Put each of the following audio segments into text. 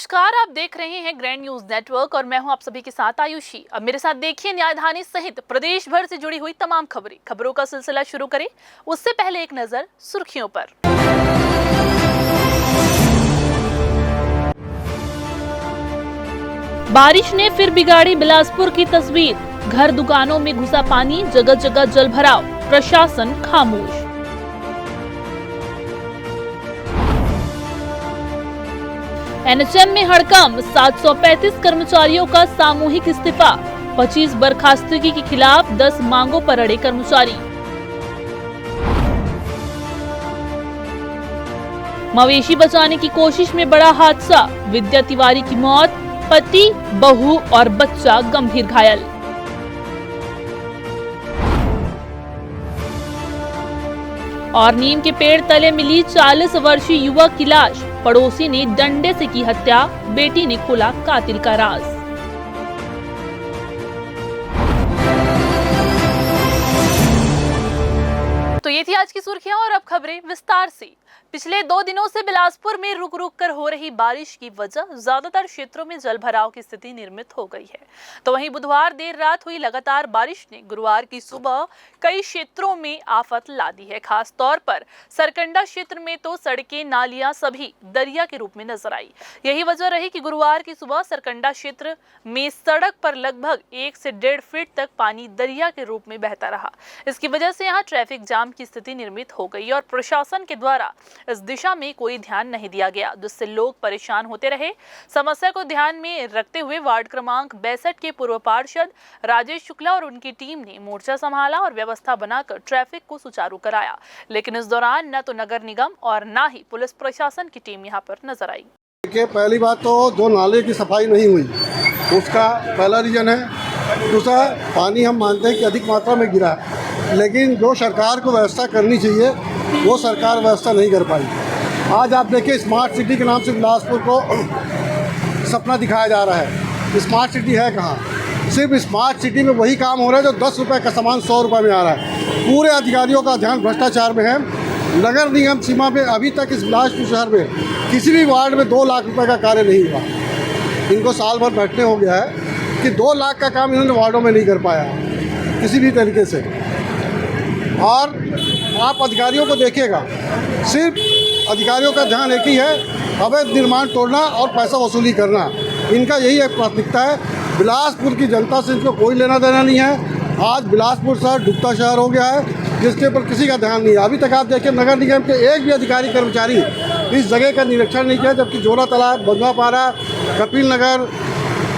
नमस्कार, आप देख रहे हैं ग्रैंड न्यूज नेटवर्क और मैं हूं आप सभी के साथ आयुषी। अब मेरे साथ देखिए न्यायधानी सहित प्रदेश भर से जुड़ी हुई तमाम खबरों का सिलसिला शुरू करें। उससे पहले एक नजर सुर्खियों पर। बारिश ने फिर बिगाड़ी बिलासपुर की तस्वीर। घर दुकानों में घुसा पानी, जगह जगह जल भराव, प्रशासन खामोश। एनएचएम में हड़कंप, 735 कर्मचारियों का सामूहिक इस्तीफा। 25 बर्खास्तगी के खिलाफ 10 मांगों पर अड़े कर्मचारी। मवेशी बचाने की कोशिश में बड़ा हादसा, विद्या तिवारी की मौत, पति, बहू और बच्चा गंभीर घायल। और नीम के पेड़ तले मिली 40 वर्षीय युवक की लाश, पड़ोसी ने डंडे से की हत्या, बेटी ने खोला कातिल का राज। तो ये थी आज की सुर्खियां और अब खबरें विस्तार से। पिछले 2 दिनों से बिलासपुर में रुक रुक कर हो रही बारिश की वजह ज्यादातर क्षेत्रों में जलभराव की स्थिति निर्मित हो गई है। तो वहीं बुधवार देर रात हुई लगातार बारिश ने गुरुवार की सुबह कई क्षेत्रों में आफत ला दी है। खास तौर पर सरकंडा क्षेत्र में तो सड़कें, नालियां सभी दरिया के रूप में नजर आई। यही वजह रही कि गुरुवार की सुबह सरकंडा क्षेत्र में सड़क पर लगभग 1 से 1.5 फीट तक पानी दरिया के रूप में बहता रहा। इसकी वजह से यहाँ ट्रैफिक जाम की स्थिति निर्मित हो गई और प्रशासन के द्वारा इस दिशा में कोई ध्यान नहीं दिया गया, जिससे लोग परेशान होते रहे। समस्या को ध्यान में रखते हुए वार्ड क्रमांक 62 के पूर्व पार्षद राजेश शुक्ला और उनकी टीम ने मोर्चा संभाला और व्यवस्था बनाकर ट्रैफिक को सुचारू कराया। लेकिन इस दौरान न तो नगर निगम और न ही पुलिस प्रशासन की टीम यहाँ पर नजर आई। देखिए, पहली बात तो जो नाले की सफाई नहीं हुई उसका पहला रीजन है। दूसरा, पानी हम मानते हैं कि अधिक मात्रा में गिरा, लेकिन जो सरकार को व्यवस्था करनी चाहिए वो सरकार व्यवस्था नहीं कर पाई। आज आप देखिए, स्मार्ट सिटी के नाम से बिलासपुर को सपना दिखाया जा रहा है। स्मार्ट सिटी है कहाँ? सिर्फ स्मार्ट सिटी में वही काम हो रहा है जो 10 रुपये का सामान 100 रुपये में आ रहा है। पूरे अधिकारियों का ध्यान भ्रष्टाचार में है। नगर निगम सीमा में अभी तक इस बिलासपुर शहर में किसी भी वार्ड में 2 लाख रुपए का कार्य नहीं हुआ। इनको साल भर बैठने हो गया है कि 2 लाख का काम इन्होंने वार्डों में नहीं कर पाया किसी भी तरीके से। और आप अधिकारियों को देखिएगा, सिर्फ अधिकारियों का ध्यान एक ही है, अवैध निर्माण तोड़ना और पैसा वसूली करना। इनका यही एक प्राथमिकता है। बिलासपुर की जनता से इनको कोई लेना देना नहीं है। आज बिलासपुर शहर डूबता शहर हो गया है, जिसके ऊपर किसी का ध्यान नहीं है। अभी तक आप देखिए, नगर निगम के एक भी अधिकारी कर्मचारी इस जगह का निरीक्षण नहीं किया, जबकि जोरा तालाब, बंधुआपारा, कपिल नगर,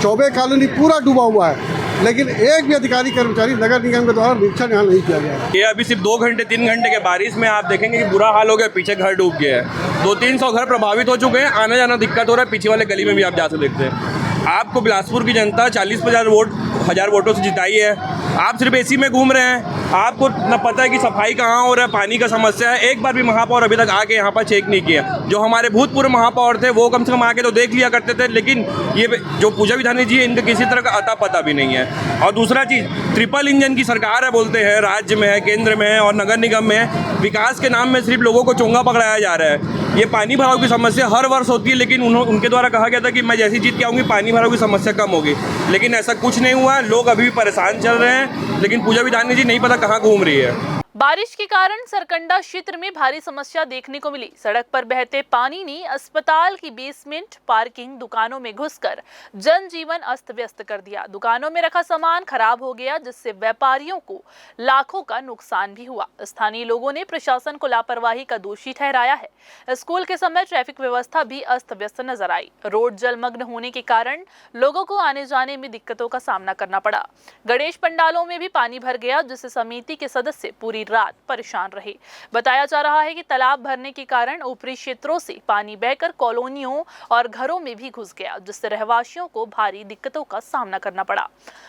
चौबे कॉलोनी पूरा डूबा हुआ है, लेकिन एक भी अधिकारी कर्मचारी नगर निगम के द्वारा निरीक्षण यहाँ नहीं किया गया। ये अभी सिर्फ 2 घंटे 3 घंटे के बारिश में आप देखेंगे कि बुरा हाल हो गया। पीछे घर डूब गया है, 200-300 घर प्रभावित हो चुके हैं। आना जाना दिक्कत हो रहा है। पीछे वाले गली में भी आप जा सकते देखते हैं। आपको बिलासपुर की जनता 40-50 वोटों से जिताई है। आप सिर्फ एसी में घूम रहे हैं। आपको न पता है कि सफाई कहाँ हो रहा है, पानी का समस्या है। एक बार भी महापौर अभी तक आके यहाँ पर चेक नहीं किया। जो हमारे भूतपूर्व महापौर थे वो कम से कम आके तो देख लिया करते थे, लेकिन ये जो पूजा विधानी जी है, इनका किसी तरह का अता पता भी नहीं है। और दूसरा चीज़, ट्रिपल इंजन की सरकार है बोलते हैं, राज्य में है, केंद्र में है और नगर निगम में है। विकास के नाम में सिर्फ लोगों को चोंगा पकड़ाया जा रहा है। ये पानी भराव की समस्या हर वर्ष होती है, लेकिन उनके द्वारा कहा गया था कि मैं जैसी जीत के आऊँगी पानी भराव की समस्या कम होगी, लेकिन ऐसा कुछ नहीं हुआ। लोग अभी भी परेशान चल रहे हैं, लेकिन पूजा विधानी जी नहीं पता कहाँ घूम रही है। बारिश के कारण सरकंडा क्षेत्र में भारी समस्या देखने को मिली। सड़क पर बहते पानी ने अस्पताल की बेसमेंट, पार्किंग, दुकानों में घुसकर जनजीवन अस्त व्यस्त कर दिया। दुकानों में रखा सामान खराब हो गया, जिससे व्यापारियों को लाखों का नुकसान भी हुआ। स्थानीय लोगों ने प्रशासन को लापरवाही का दोषी ठहराया है। स्कूल के समय ट्रैफिक व्यवस्था भी अस्त व्यस्त नजर आई। रोड जलमग्न होने के कारण लोगों को आने जाने में दिक्कतों का सामना करना पड़ा। गणेश पंडालों में भी पानी भर गया, जिससे समिति के सदस्य पूरी रात परेशान रहे। बताया जा रहा है कि तालाब भरने के कारण ऊपरी क्षेत्रों से पानी बहकर कॉलोनियों और घरों में भी घुस गया, जिससे रहवासियों को भारी दिक्कतों का सामना करना पड़ा।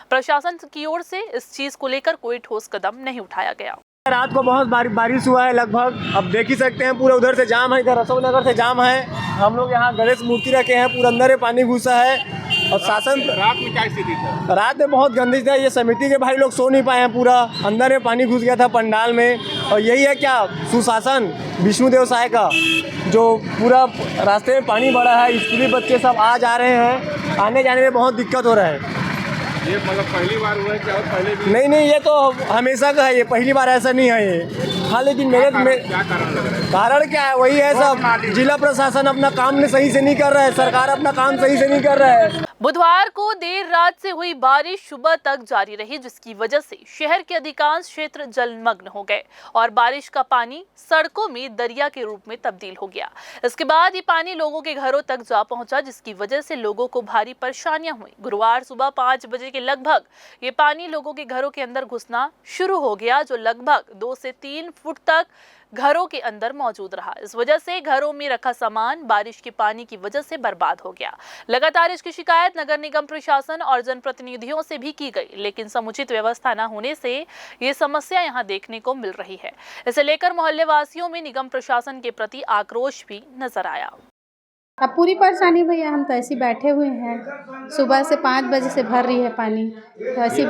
प्रशासन की ओर से इस चीज को लेकर कोई ठोस कदम नहीं उठाया गया। रात को बहुत बारिश हुआ है लगभग, अब देख ही सकते हैं पूरा उधर से जाम है, इधर अशोक नगर से जाम है। हम लोग यहाँ गणेश मूर्ति रखे हैं, पूरा अंदर पानी घुसा है। और शासन रात में क्या स्थिति था? रात में बहुत गंदी था। ये समिति के भाई लोग सो नहीं पाए हैं, पूरा अंदर में पानी घुस गया था पंडाल में। और यही है क्या सुशासन विष्णुदेव साय का, जो पूरा रास्ते में पानी भरा है। स्कूली बच्चे सब आ जा रहे हैं, आने जाने में बहुत दिक्कत हो रहा है। ये मतलब पहली बार हुआ है क्या, और पहले भी? नहीं, ये तो हमेशा का है, ये पहली बार ऐसा नहीं है ये। हाँ, लेकिन क्या कारण लग रहा है? कारण क्या है, वही है सब, जिला प्रशासन अपना काम सही से नहीं कर रहा है, सरकार अपना काम सही से नहीं कर रहा है। बुधवार को देर रात से हुई बारिश सुबह तक जारी रही, जिसकी वजह से शहर के अधिकांश क्षेत्र जलमग्न हो गए और बारिश का पानी सड़कों में दरिया के रूप में तब्दील हो गया। इसके बाद ये पानी लोगों के घरों तक जा पहुंचा, जिसकी वजह से लोगों को भारी परेशानियां हुई। गुरुवार सुबह 5 बजे के लगभग ये पानी लोगों के घरों के अंदर घुसना शुरू हो गया, जो लगभग 2 से 3 फुट तक घरों के अंदर मौजूद रहा। इस वजह से घरों में रखा सामान बारिश के पानी की वजह से बर्बाद हो गया। लगातार इसकी शिकायत नगर निगम प्रशासन और जनप्रतिनिधियों से भी की गई, लेकिन समुचित व्यवस्था न होने से ये समस्या यहां देखने को मिल रही है। इसे लेकर मोहल्ले वासियों में निगम प्रशासन के प्रति आक्रोश भी नजर आया। अब पूरी परेशानी भैया, हम तो ऐसे ही बैठे हुए हैं। सुबह से 5 बजे से भर रही है पानी, तो ऐसे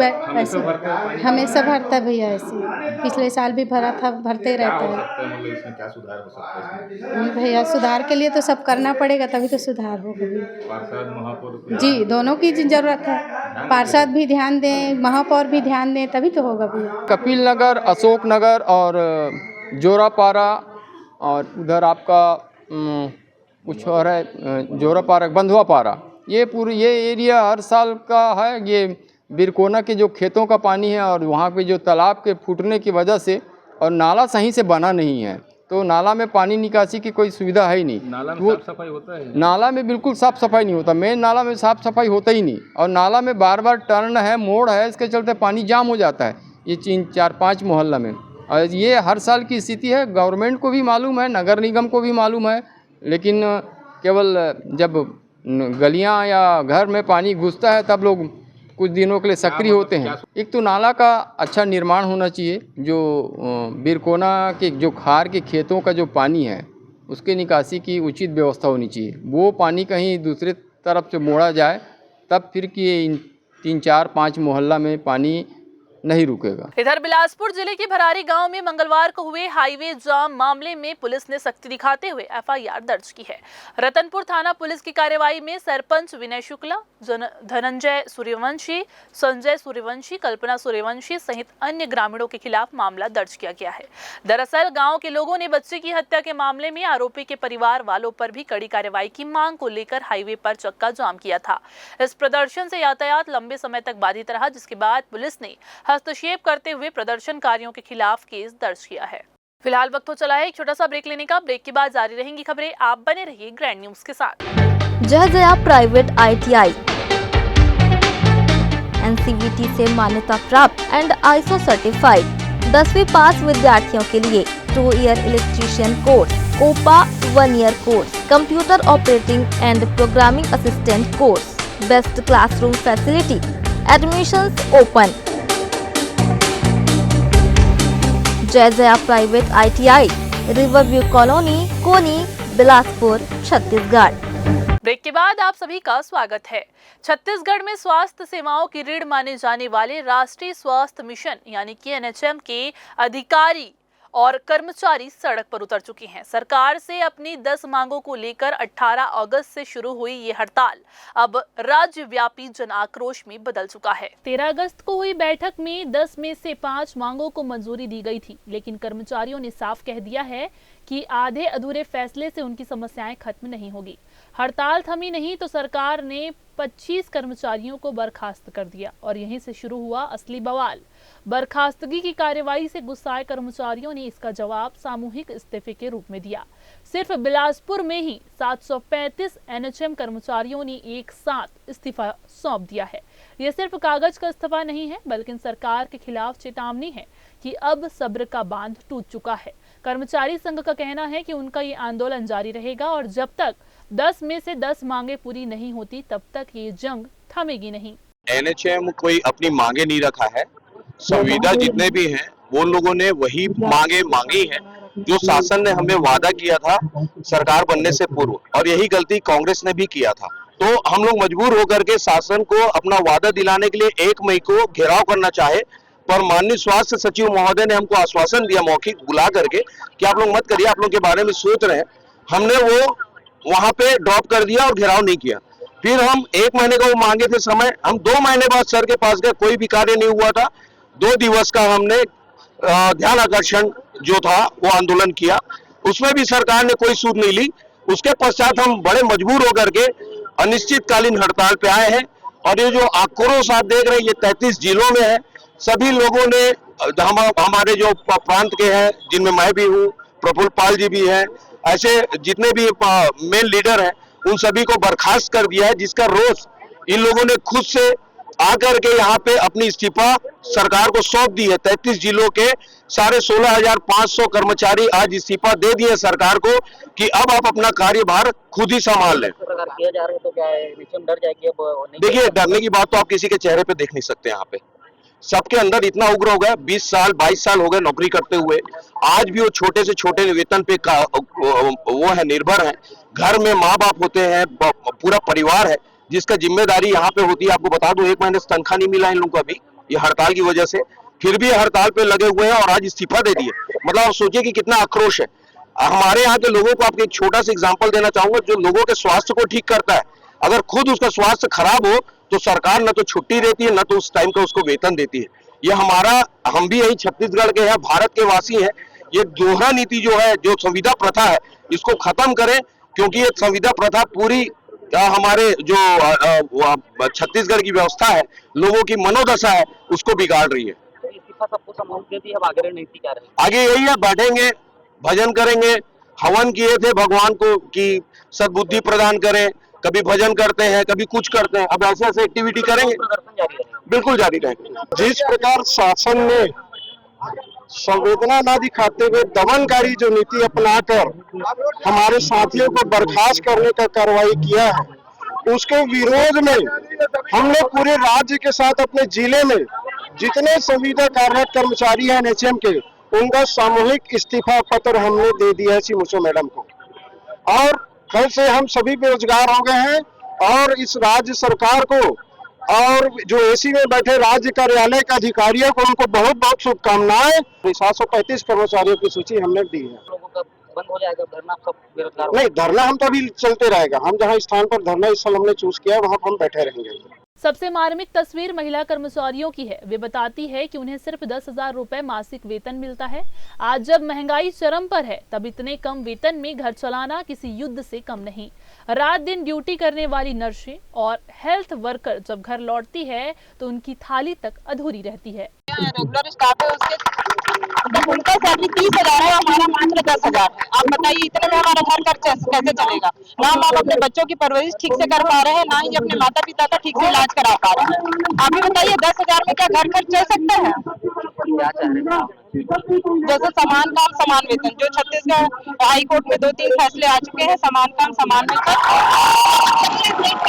हमेशा भरता है भैया। ऐसे पिछले साल भी भरा था, भरते रहता है। मतलब इसमें क्या सुधार हो सकता है? भैया सुधार के लिए तो सब करना पड़ेगा, तभी तो सुधार होगा भैया। पार्षद, महापौर जी, दोनों की ज़रूरत है। पार्षद भी ध्यान दें, महापौर भी ध्यान दें, तभी तो होगा भैया। कपिल नगर, अशोक नगर और जोरापारा, और उधर आपका कुछ और है जोरापारा, बंधुआपारा, ये एरिया हर साल का है। ये बिरकोना के जो खेतों का पानी है और वहाँ पे जो तालाब के फूटने की वजह से, और नाला सही से बना नहीं है, तो नाला में पानी निकासी की कोई सुविधा है ही नहीं। नाला में साफ सफाई होता है? नाला में बिल्कुल साफ़ सफाई नहीं होता, मेन नाला में साफ़ सफाई होता ही नहीं। और नाला में बार बार टर्न है, मोड़ है, इसके चलते पानी जाम हो जाता है ये 3-4-5 मोहल्ला में। और ये हर साल की स्थिति है। गवर्नमेंट को भी मालूम है, नगर निगम को भी मालूम है, लेकिन केवल जब गलियां या घर में पानी घुसता है तब लोग कुछ दिनों के लिए सक्रिय होते हैं। एक तो नाला का अच्छा निर्माण होना चाहिए, जो बिरकोना के जो खार के खेतों का जो पानी है उसके निकासी की उचित व्यवस्था होनी चाहिए। वो पानी कहीं दूसरे तरफ से मोड़ा जाए, तब फिर कि इन 3-4-5 मोहल्ला में पानी नहीं रुकेगा। इधर बिलासपुर जिले के भरारी गांव में मंगलवार को हुए हाईवे जाम मामले में पुलिस ने सख्ती दिखाते हुए एफआईआर दर्ज की है। रतनपुर थाना पुलिस की कार्रवाई में सरपंच विनय शुक्ला, धनंजय सूर्यवंशी, संजय सूर्यवंशी, कल्पना सूर्यवंशी सहित अन्य ग्रामीणों के खिलाफ मामला दर्ज किया गया है। दरअसल गाँव के लोगों ने बच्चे की हत्या के मामले में आरोपी के परिवार वालों पर भी कड़ी कार्रवाई की मांग को लेकर हाईवे पर चक्का जाम किया था। इस प्रदर्शन से यातायात लंबे समय तक बाधित रहा, जिसके बाद पुलिस ने हस्तक्षेप करते हुए प्रदर्शनकारियों के खिलाफ केस दर्ज किया है। फिलहाल वक्त हो चला है एक छोटा सा ब्रेक लेने का। ब्रेक के बाद जारी रहेंगी खबरें, आप बने रहिए ग्रैंड न्यूज के साथ। जय प्राइवेट ITI NCVT से मान्यता प्राप्त एंड ISO सर्टिफाइड 10वीं पास विद्यार्थियों के लिए 2 year electrician course, COPA 1 year course, computer operating and programming assistant course, best classroom facility, admissions open. Jai private ITI, Riverview Colony, Koni, Bilaspur, Chhattisgarh. Break के बाद आप सभी का स्वागत है। छत्तीसगढ़ में स्वास्थ्य सेवाओं की रीढ़ माने जाने वाले राष्ट्रीय स्वास्थ्य मिशन यानी कि NHM के अधिकारी और कर्मचारी सड़क पर उतर चुके हैं। सरकार से अपनी 10 मांगों को लेकर 18 अगस्त से शुरू हुई ये हड़ताल अब राज्यव्यापी जन आक्रोश में बदल चुका है। 13 अगस्त को हुई बैठक में 10 में से 5 मांगों को मंजूरी दी गई थी, लेकिन कर्मचारियों ने साफ कह दिया है कि आधे अधूरे फैसले से उनकी समस्याएं खत्म नहीं होगी। हड़ताल थमी नहीं तो सरकार ने 25 कर्मचारियों को बर्खास्त कर दिया और यहीं से शुरू हुआ असली बवाल। बर्खास्तगी की कार्यवाही से गुस्साए कर्मचारियों ने इसका जवाब सामूहिक इस्तीफे के रूप में दिया। सिर्फ बिलासपुर में ही 735 NHM कर्मचारियों ने एक साथ इस्तीफा सौंप दिया है। यह सिर्फ कागज का इस्तीफा नहीं है, बल्कि सरकार के खिलाफ चेतावनी है कि अब सब्र का बांध टूट चुका है। कर्मचारी संघ का कहना है कि उनका ये आंदोलन जारी रहेगा और जब तक 10 में से 10 मांगे पूरी नहीं होती तब तक ये जंग थमेगी नहीं। NHM कोई अपनी मांगे नहीं रखा है। संविदा जितने भी हैं वो लोगों ने वही मांगे मांगी है जो शासन ने हमें वादा किया था सरकार बनने से पूर्व, और यही गलती कांग्रेस ने भी किया था। तो हम लोग मजबूर होकर के शासन को अपना वादा दिलाने के लिए 1 मई को घेराव करना चाहे, पर माननीय स्वास्थ्य सचिव महोदय ने हमको आश्वासन दिया मौखिक बुला करके कि आप लोग मत करिए, आप लोग के बारे में सोच रहे हैं। हमने वो वहां पे ड्रॉप कर दिया और घेराव नहीं किया। फिर हम 1 महीने का वो मांगे थे समय, हम 2 महीने बाद सर के पास गए, कोई भी कार्य नहीं हुआ था। 2 दिवस का हमने ध्यान आकर्षण जो था वो आंदोलन किया, उसमें भी सरकार ने कोई सूद नहीं ली। उसके पश्चात हम बड़े मजबूर होकर के अनिश्चितकालीन हड़ताल पे आए हैं। और ये जो आक्रोश आप देख रहे हैं ये 33 जिलों में है। सभी लोगों ने हमारे जो प्रांत के हैं, जिनमें मैं भी हूँ, प्रफुल्ल पाल जी भी हैं, ऐसे जितने भी मेन लीडर हैं, उन सभी को बर्खास्त कर दिया है, जिसका रोष इन लोगों ने खुद से आकर के यहाँ पे अपनी इस्तीफा सरकार को सौंप दी है। 33 जिलों के साढ़े 16,500 कर्मचारी आज इस्तीफा दे दिए सरकार को कि अब आप अपना कार्यभार खुद ही संभाल लें। किया जा रहा है तो क्या है, निश्चय डर जाएगी अब? देखिए, डरने की बात तो आप किसी के चेहरे पे देख नहीं सकते। यहाँ पे सबके अंदर इतना उग्र हो गया, 20 साल 22 साल हो गए नौकरी करते हुए, आज भी वो छोटे से छोटे वेतन पे वो है, निर्भर है। घर में माँ बाप होते हैं, पूरा परिवार है जिसका जिम्मेदारी यहाँ पे होती है। आपको बता दूं, 1 महीने से तनख्वाह नहीं मिला इन लोगों को अभी, ये हड़ताल की वजह से, फिर भी हड़ताल पे लगे हुए हैं और आज इस्तीफा दे दिए। मतलब आप सोचिए कि कितना आक्रोश है। हमारे यहाँ के लोगों को आपको एक छोटा सा एग्जाम्पल देना चाहूंगा, जो लोगों के स्वास्थ्य को ठीक करता है, अगर खुद उसका स्वास्थ्य खराब हो तो सरकार न तो छुट्टी देती है, न तो उस टाइम का उसको वेतन देती है। ये हम भी यही छत्तीसगढ़ के हैं, भारत के वासी हैं। ये दोहरा नीति जो है, जो संविदा प्रथा है, इसको खत्म करें, क्योंकि ये संविदा प्रथा पूरी हमारे जो छत्तीसगढ़ की व्यवस्था है, लोगों की मनोदशा है, उसको बिगाड़ रही है। तो इस्तीफा सबको संभाल के दी, अब आगे रणनीति क्या रहेगी? आगे यही है, बैठेंगे, भजन करेंगे। हवन किए थे भगवान को कि सद्बुद्धि प्रदान करें, कभी भजन करते हैं, कभी कुछ करते हैं, अब ऐसे ऐसे एक्टिविटी करेंगे, प्रदर्शन जारी रहेगा? बिल्कुल जारी रहेगा। जिस प्रकार शासन ने संवेदना न दिखाते हुए दमनकारी जो नीति अपनाकर हमारे साथियों को बर्खास्त करने का कार्रवाई किया है, उसके विरोध में हम लोग पूरे राज्य के साथ अपने जिले में जितने संविदा कार्यरत कर्मचारी हैं एनएचएम के, उनका सामूहिक इस्तीफा पत्र हमने दे दिया है सीएमओ मैडम को। और कल से हम सभी बेरोजगार हो गए हैं और इस राज्य सरकार को और जो एसी में बैठे राज्य कार्यालय के अधिकारियों को, उनको बहुत बहुत शुभकामनाएं। 735 कर्मचारियों की सूची हमने दी है। लोगों का बंद हो जाएगा धरना, सब बेरोजगार? नहीं, धरना हम तो अभी चलते रहेगा। हम जहाँ स्थान पर धरना इस साल हमने चूज किया, वहाँ हम बैठे रहेंगे। सबसे मार्मिक तस्वीर महिला कर्मचारियों की है। वे बताती है कि उन्हें सिर्फ 10,000 रुपए मासिक वेतन मिलता है। आज जब महंगाई चरम पर है, तब इतने कम वेतन में घर चलाना किसी युद्ध से कम नहीं। रात दिन ड्यूटी करने वाली नर्सें और हेल्थ वर्कर जब घर लौटती है तो उनकी थाली तक अधूरी रहती है। रेगुलर स्टाफ है, उसके तो उनका सैलरी 30,000 है, हमारा मात्र 10,000 है। आप बताइए, इतने में हमारा घर खर्च कैसे चलेगा? ना हम अपने बच्चों की परवरिश ठीक से कर पा रहे हैं, ना ही अपने माता पिता का ठीक से इलाज करा पा रहे हैं। आप ही बताइए, 10,000 में क्या घर खर्च चल सकता है? क्या चाह रहे हैं? जैसे समान काम समान वेतन, जो छत्तीसगढ़ हाई कोर्ट में 2-3 फैसले आ चुके हैं, समान काम समान वेतन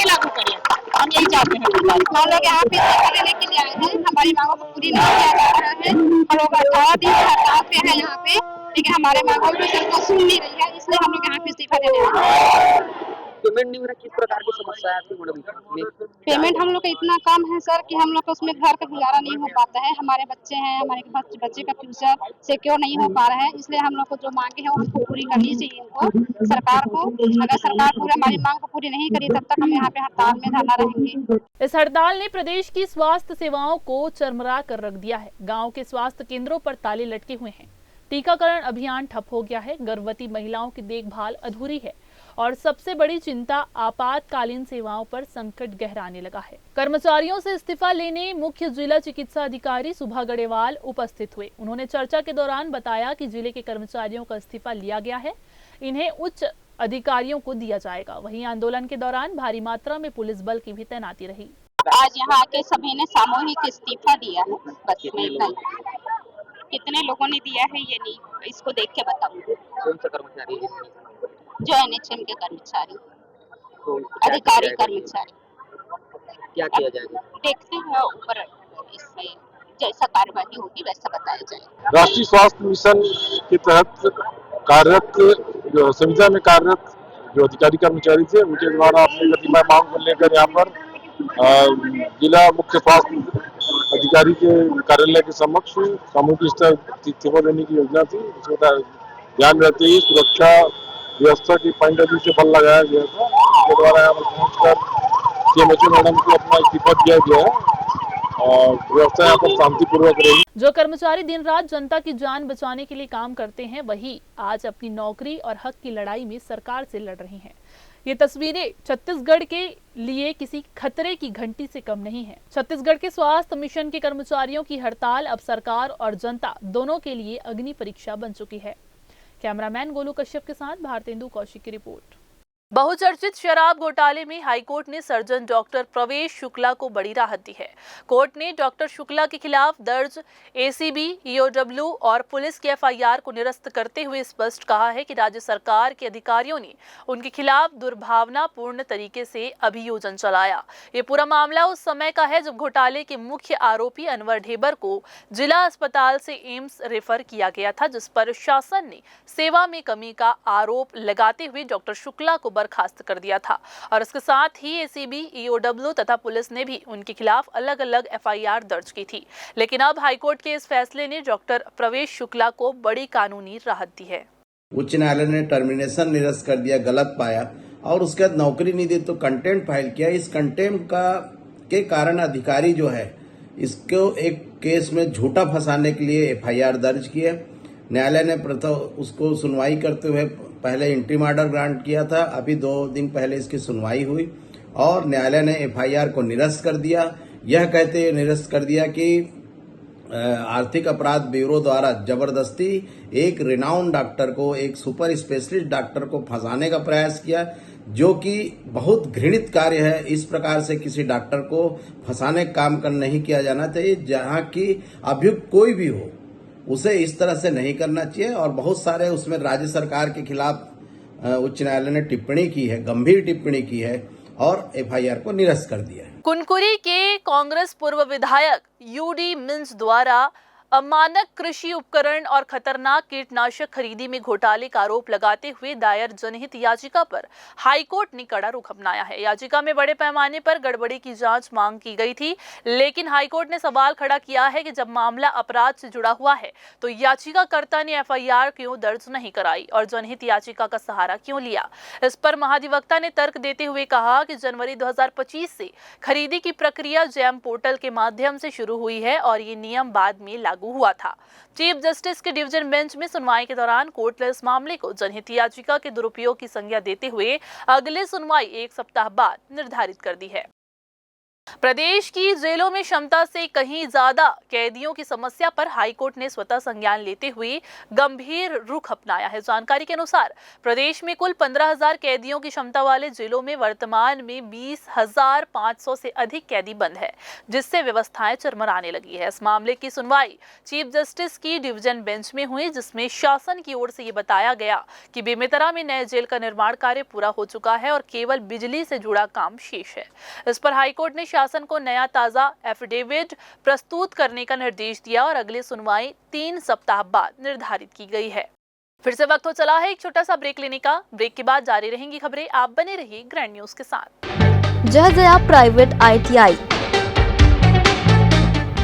लागू करिए, हम यही चाहते हैं। हम लोग यहाँ पे इस्तीफा लेने के लिए आए हैं, हमारी मांगों को पूरी नहीं किया जा रहा है। हम लोग 18 दिन हड़ताल पे है यहाँ पे, लेकिन हमारे मांगों को सरकार सुन नहीं रही है, इसलिए हम लोग यहाँ पे इस्तीफा देने आए हैं। पेमेंट नहीं हो रहा, किस प्रकार की समस्या है आपकी? पेमेंट हम लोग का इतना कम है सर कि हम लोग का उसमें घर का गुजारा नहीं हो पाता है। हमारे बच्चे हैं, हमारे बच्चे का फ्यूचर सिक्योर नहीं हो पा रहा है, इसलिए हम लोग को जो मांगे हैं उनको पूरी करनी चाहिए इनको, सरकार को। अगर सरकार पूरी हमारी मांग को पूरी नहीं करी, तब तक हम यहाँ पे हड़ताल में धरना रहेंगे। इस हड़ताल ने प्रदेश की स्वास्थ्य सेवाओं को चरमरा कर रख दिया है। गाँव के स्वास्थ्य केंद्रों पर ताले लटके हुए हैं, टीकाकरण अभियान ठप हो गया है, गर्भवती महिलाओं की देखभाल अधूरी है और सबसे बड़ी चिंता आपातकालीन सेवाओं पर संकट गहराने लगा है। कर्मचारियों से इस्तीफा लेने मुख्य जिला चिकित्सा अधिकारी सुभा गढ़ेवाल उपस्थित हुए। उन्होंने चर्चा के दौरान बताया कि जिले के कर्मचारियों का इस्तीफा लिया गया है, इन्हें उच्च अधिकारियों को दिया जाएगा। वहीं आंदोलन के दौरान भारी मात्रा में पुलिस बल की भी तैनाती रही। आज यहाँ आके सभी ने सामूहिक इस्तीफा दिया है, बस इतना। कितने लोगों ने दिया है ये नहीं, इसको देख के बताओ। कौन सा कर्मचारी है? जो एनएचएम के कर्मचारी, अधिकारी कर्मचारी। क्या किया जाएगा? देखते हैं ऊपर, इसमें जैसा कार्यवाही होगी वैसा बताया जाएगा। राष्ट्रीय स्वास्थ्य मिशन के तहत कार्यरत, जो संविदा में कार्यरत जो अधिकारी कर्मचारी थे उनके द्वारा अपनी गतिमय मांग को लेकर यहाँ पर जिला मुख्य स्वास्थ्य अधिकारी के कार्यालय के समक्ष सामूहिक स्तर इस्तीफा देने की योजना थी। इसमें ध्यान रहते ही सुरक्षा व्यवस्था की पॉइंट ऑफ व्यू से बल लगाया गया था। उनके द्वारा यहाँ पर पहुंचकर सीएमएचओ मैडम को अपना इस्तीफा दिया गया है और व्यवस्था यहाँ पर शांतिपूर्वक रही। जो कर्मचारी दिन रात जनता की जान बचाने के लिए काम करते हैं, वही आज अपनी नौकरी और हक की लड़ाई में सरकार से लड़ रहे हैं। ये तस्वीरें छत्तीसगढ़ के लिए किसी खतरे की घंटी से कम नहीं है। छत्तीसगढ़ के स्वास्थ्य मिशन के कर्मचारियों की हड़ताल अब सरकार और जनता दोनों के लिए अग्नि परीक्षा बन चुकी है। कैमरामैन गोलू कश्यप के साथ भारतेंदु कौशिक की रिपोर्ट। बहुचर्चित शराब घोटाले में हाईकोर्ट ने सर्जन डॉक्टर प्रवेश शुक्ला को बड़ी राहत दी है। कोर्ट ने डॉक्टर शुक्ला के खिलाफ दर्ज एसीबी, ईओडब्ल्यू और पुलिस की एफआईआर को निरस्त करते हुए स्पष्ट कहा है कि राज्य सरकार के अधिकारियों ने उनके खिलाफ दुर्भावनापूर्ण तरीके से अभियोजन चलाया। ये पूरा मामला उस समय का है जब घोटाले के मुख्य आरोपी अनवर ढेबर को जिला अस्पताल से एम्स रेफर किया गया था, जिस पर शासन ने सेवा में कमी का आरोप लगाते हुए डॉक्टर शुक्ला को बर्खास्त कर दिया था और इसके साथ ही एसीबी, ईओडब्ल्यू तथा पुलिस ने भी उनके खिलाफ अलग अलग एफआईआर दर्ज की थी। लेकिन अब हाईकोर्ट के इस फैसले ने डॉक्टर प्रवेश शुक्ला को बड़ी कानूनी राहत दी है। उच्च न्यायालय ने टर्मिनेशन निरस्त कर दिया, गलत पाया और उसके बाद नौकरी नहीं दी तो कंटेम्प्ट फाइल किया। इस कंटेम्प्ट के कारण अधिकारी जो है इसको एक केस में झूठा फंसाने के लिए एफआईआर दर्ज की है। न्यायालय ने प्रथम उसको सुनवाई करते हुए पहले इंट्रीम ऑर्डर ग्रांट किया था। अभी 2 दिन पहले इसकी सुनवाई हुई और न्यायालय ने एफआईआर को निरस्त कर दिया। यह कहते हुए निरस्त कर दिया कि आर्थिक अपराध ब्यूरो द्वारा जबरदस्ती एक रिनाउंड डॉक्टर को, एक सुपर स्पेशलिस्ट डॉक्टर को फंसाने का प्रयास किया, जो कि बहुत घृणित कार्य है। इस प्रकार से किसी डॉक्टर को फंसाने का काम नहीं किया जाना चाहिए। जहां की अभियुक्त कोई भी हो उसे इस तरह से नहीं करना चाहिए और बहुत सारे उसमें राज्य सरकार के खिलाफ उच्च न्यायालय ने टिप्पणी की है, गंभीर टिप्पणी की है और एफआईआर को निरस्त कर दिया है। कुनकुरी के कांग्रेस पूर्व विधायक यूडी मिंज द्वारा अमानक कृषि उपकरण और खतरनाक कीटनाशक खरीदी में घोटाले का आरोप लगाते हुए दायर जनहित याचिका पर हाईकोर्ट ने कड़ा रुख अपनाया है। याचिका में बड़े पैमाने पर गड़बड़ी की जांच मांग की गई थी, लेकिन हाईकोर्ट ने सवाल खड़ा किया है कि जब मामला अपराध से जुड़ा हुआ है तो याचिकाकर्ता ने एफआईआर क्यों दर्ज नहीं कराई और जनहित याचिका का सहारा क्यों लिया। इस पर महाधिवक्ता ने तर्क देते हुए कहा कि जनवरी 2025 से खरीदी की प्रक्रिया जैम पोर्टल के माध्यम से शुरू हुई है और ये नियम बाद में लागू हुआ था। चीफ जस्टिस के डिवीजन बेंच में सुनवाई के दौरान कोर्ट ने इस मामले को जनहित याचिका के दुरुपयोग की संज्ञा देते हुए अगली सुनवाई 1 सप्ताह बाद निर्धारित कर दी है। प्रदेश की जेलों में क्षमता से कहीं ज्यादा कैदियों की समस्या पर हाईकोर्ट ने स्वतः संज्ञान लेते हुए गंभीर रुख अपनाया है। जानकारी के अनुसार प्रदेश में कुल 15,000 कैदियों की क्षमता वाले जिलों में वर्तमान में 20,500 से अधिक कैदी बंद है, जिससे व्यवस्थाएं चरमराने लगी है। इस मामले की सुनवाई चीफ जस्टिस की डिवीजन बेंच में हुई, जिसमें शासन की ओर से ये बताया गया कि बेमेतरा में नए जेल का निर्माण कार्य पूरा हो चुका है और केवल बिजली से जुड़ा काम शेष है। इस पर हाईकोर्ट ने शासन को नया ताजा एफिडेविट प्रस्तुत करने का निर्देश दिया और अगली सुनवाई 3 सप्ताह बाद निर्धारित की गई है। फिर से वक्त हो चला है एक छोटा सा ब्रेक लेने का। ब्रेक के बाद जारी रहेंगी खबरें। आप बने रहिए ग्रैंड न्यूज के साथ। जय जया प्राइवेट ITI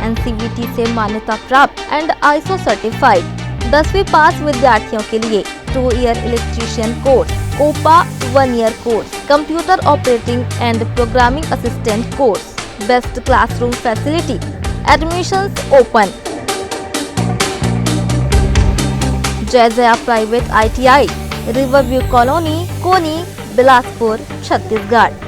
NCVT से मान्यता प्राप्त एंड ISO सर्टिफाइड 10वीं पास विद्यार्थियों के लिए 2 year electrician course, COPA 1 year course, computer operating and programming assistant course, best classroom facility, admissions open. Jai Jaya private ITI, Riverview Colony, Koni, Bilaspur, Chhattisgarh.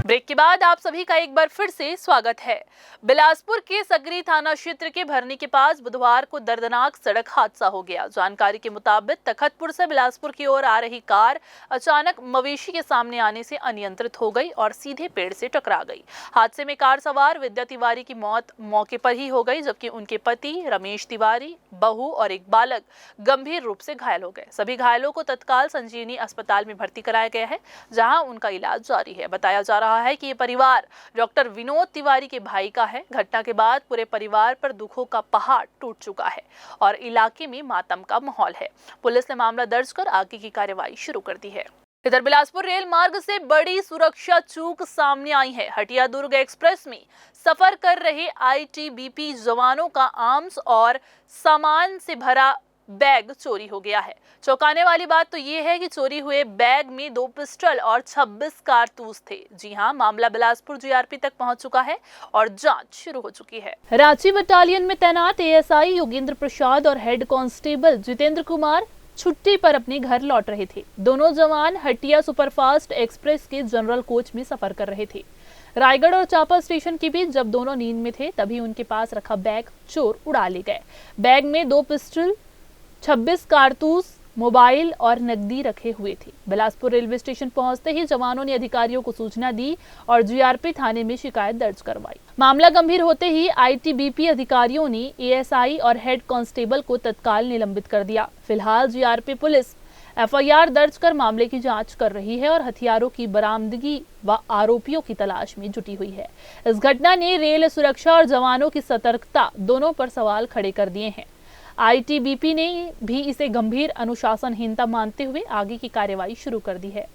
Break के बाद आप सभी का एक बार फिर से स्वागत है। बिलासपुर के सकरी थाना क्षेत्र के भरनी के पास बुधवार को दर्दनाक सड़क हादसा हो गया। जानकारी के मुताबिक तखतपुर से बिलासपुर की ओर आ रही कार अचानक मवेशी के सामने आने से अनियंत्रित हो गई और सीधे पेड़ से टकरा गई। हादसे में कार सवार विद्या तिवारी की मौत मौके पर ही हो गई, जबकि उनके पति रमेश तिवारी, बहू और एक बालक गंभीर रूप से घायल हो गए। सभी घायलों को तत्काल संजीवनी अस्पताल में भर्ती कराया गया है, जहां उनका इलाज जारी है। बताया जा रहा है कि ये परिवार डॉक्टर विनोद तिवारी के भाई का है। घटना के बाद पूरे परिवार पर दुखों का पहाड़ टूट चुका है और इलाके में मातम का माहौल है। पुलिस ने मामला दर्ज कर आगे की कार्रवाई शुरू कर दी है। इधर बिलासपुर रेल मार्ग से बड़ी सुरक्षा चूक सामने आई है। हटिया दुर्ग एक्सप्रेस में सफर कर रहे आईटीबीपी जवानों का आर्म्स और सामान से भरा बैग चोरी हो गया है। चौंकाने वाली बात तो ये है कि चोरी हुए बैग में 2 पिस्टल और 26 कारतूस थे। जी हां, मामला बिलासपुर जीआरपी तक पहुंच चुका है और जांच शुरू हो चुकी है। रांची बटालियन में तैनात एएसआई योगेंद्र प्रसाद और हेड कांस्टेबल जितेंद्र कुमार छुट्टी पर अपने घर लौट रहे थे। दोनों जवान हटिया सुपरफास्ट एक्सप्रेस के जनरल कोच में सफर कर रहे थे। रायगढ़ और चापा स्टेशन के बीच जब दोनों नींद में थे तभी उनके पास रखा बैग चोर उड़ा ले गए। बैग में 2 पिस्टल, 26 कारतूस, मोबाइल और नकदी रखे हुए थे। बिलासपुर रेलवे स्टेशन पहुंचते ही जवानों ने अधिकारियों को सूचना दी और जीआरपी थाने में शिकायत दर्ज करवाई। मामला गंभीर होते ही आईटीबीपी अधिकारियों ने एएसआई और हेड कांस्टेबल को तत्काल निलंबित कर दिया। फिलहाल जीआरपी पुलिस एफआईआर दर्ज कर मामले की जांच कर रही है और हथियारों की बरामदगी व आरोपियों की तलाश में जुटी हुई है। इस घटना ने रेल सुरक्षा और जवानों की सतर्कता दोनों पर सवाल खड़े कर दिए हैं। आईटीबीपी ने भी इसे गंभीर अनुशासनहीनता मानते हुए आगे की कार्रवाई शुरू कर दी है।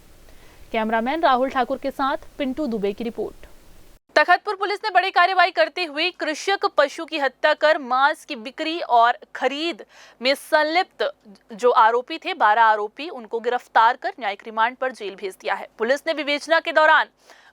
कैमरामैन राहुल ठाकुर के साथ पिंटू दुबे की रिपोर्ट। तखतपुर पुलिस ने बड़ी कार्रवाई करते हुए कृषक पशु की हत्या कर मांस की बिक्री और खरीद में संलिप्त जो आरोपी थे 12 आरोपी उनको गिरफ्तार कर न्यायिक रिमांड पर जेल भेज दिया है। पुलिस ने विवेचना के दौरान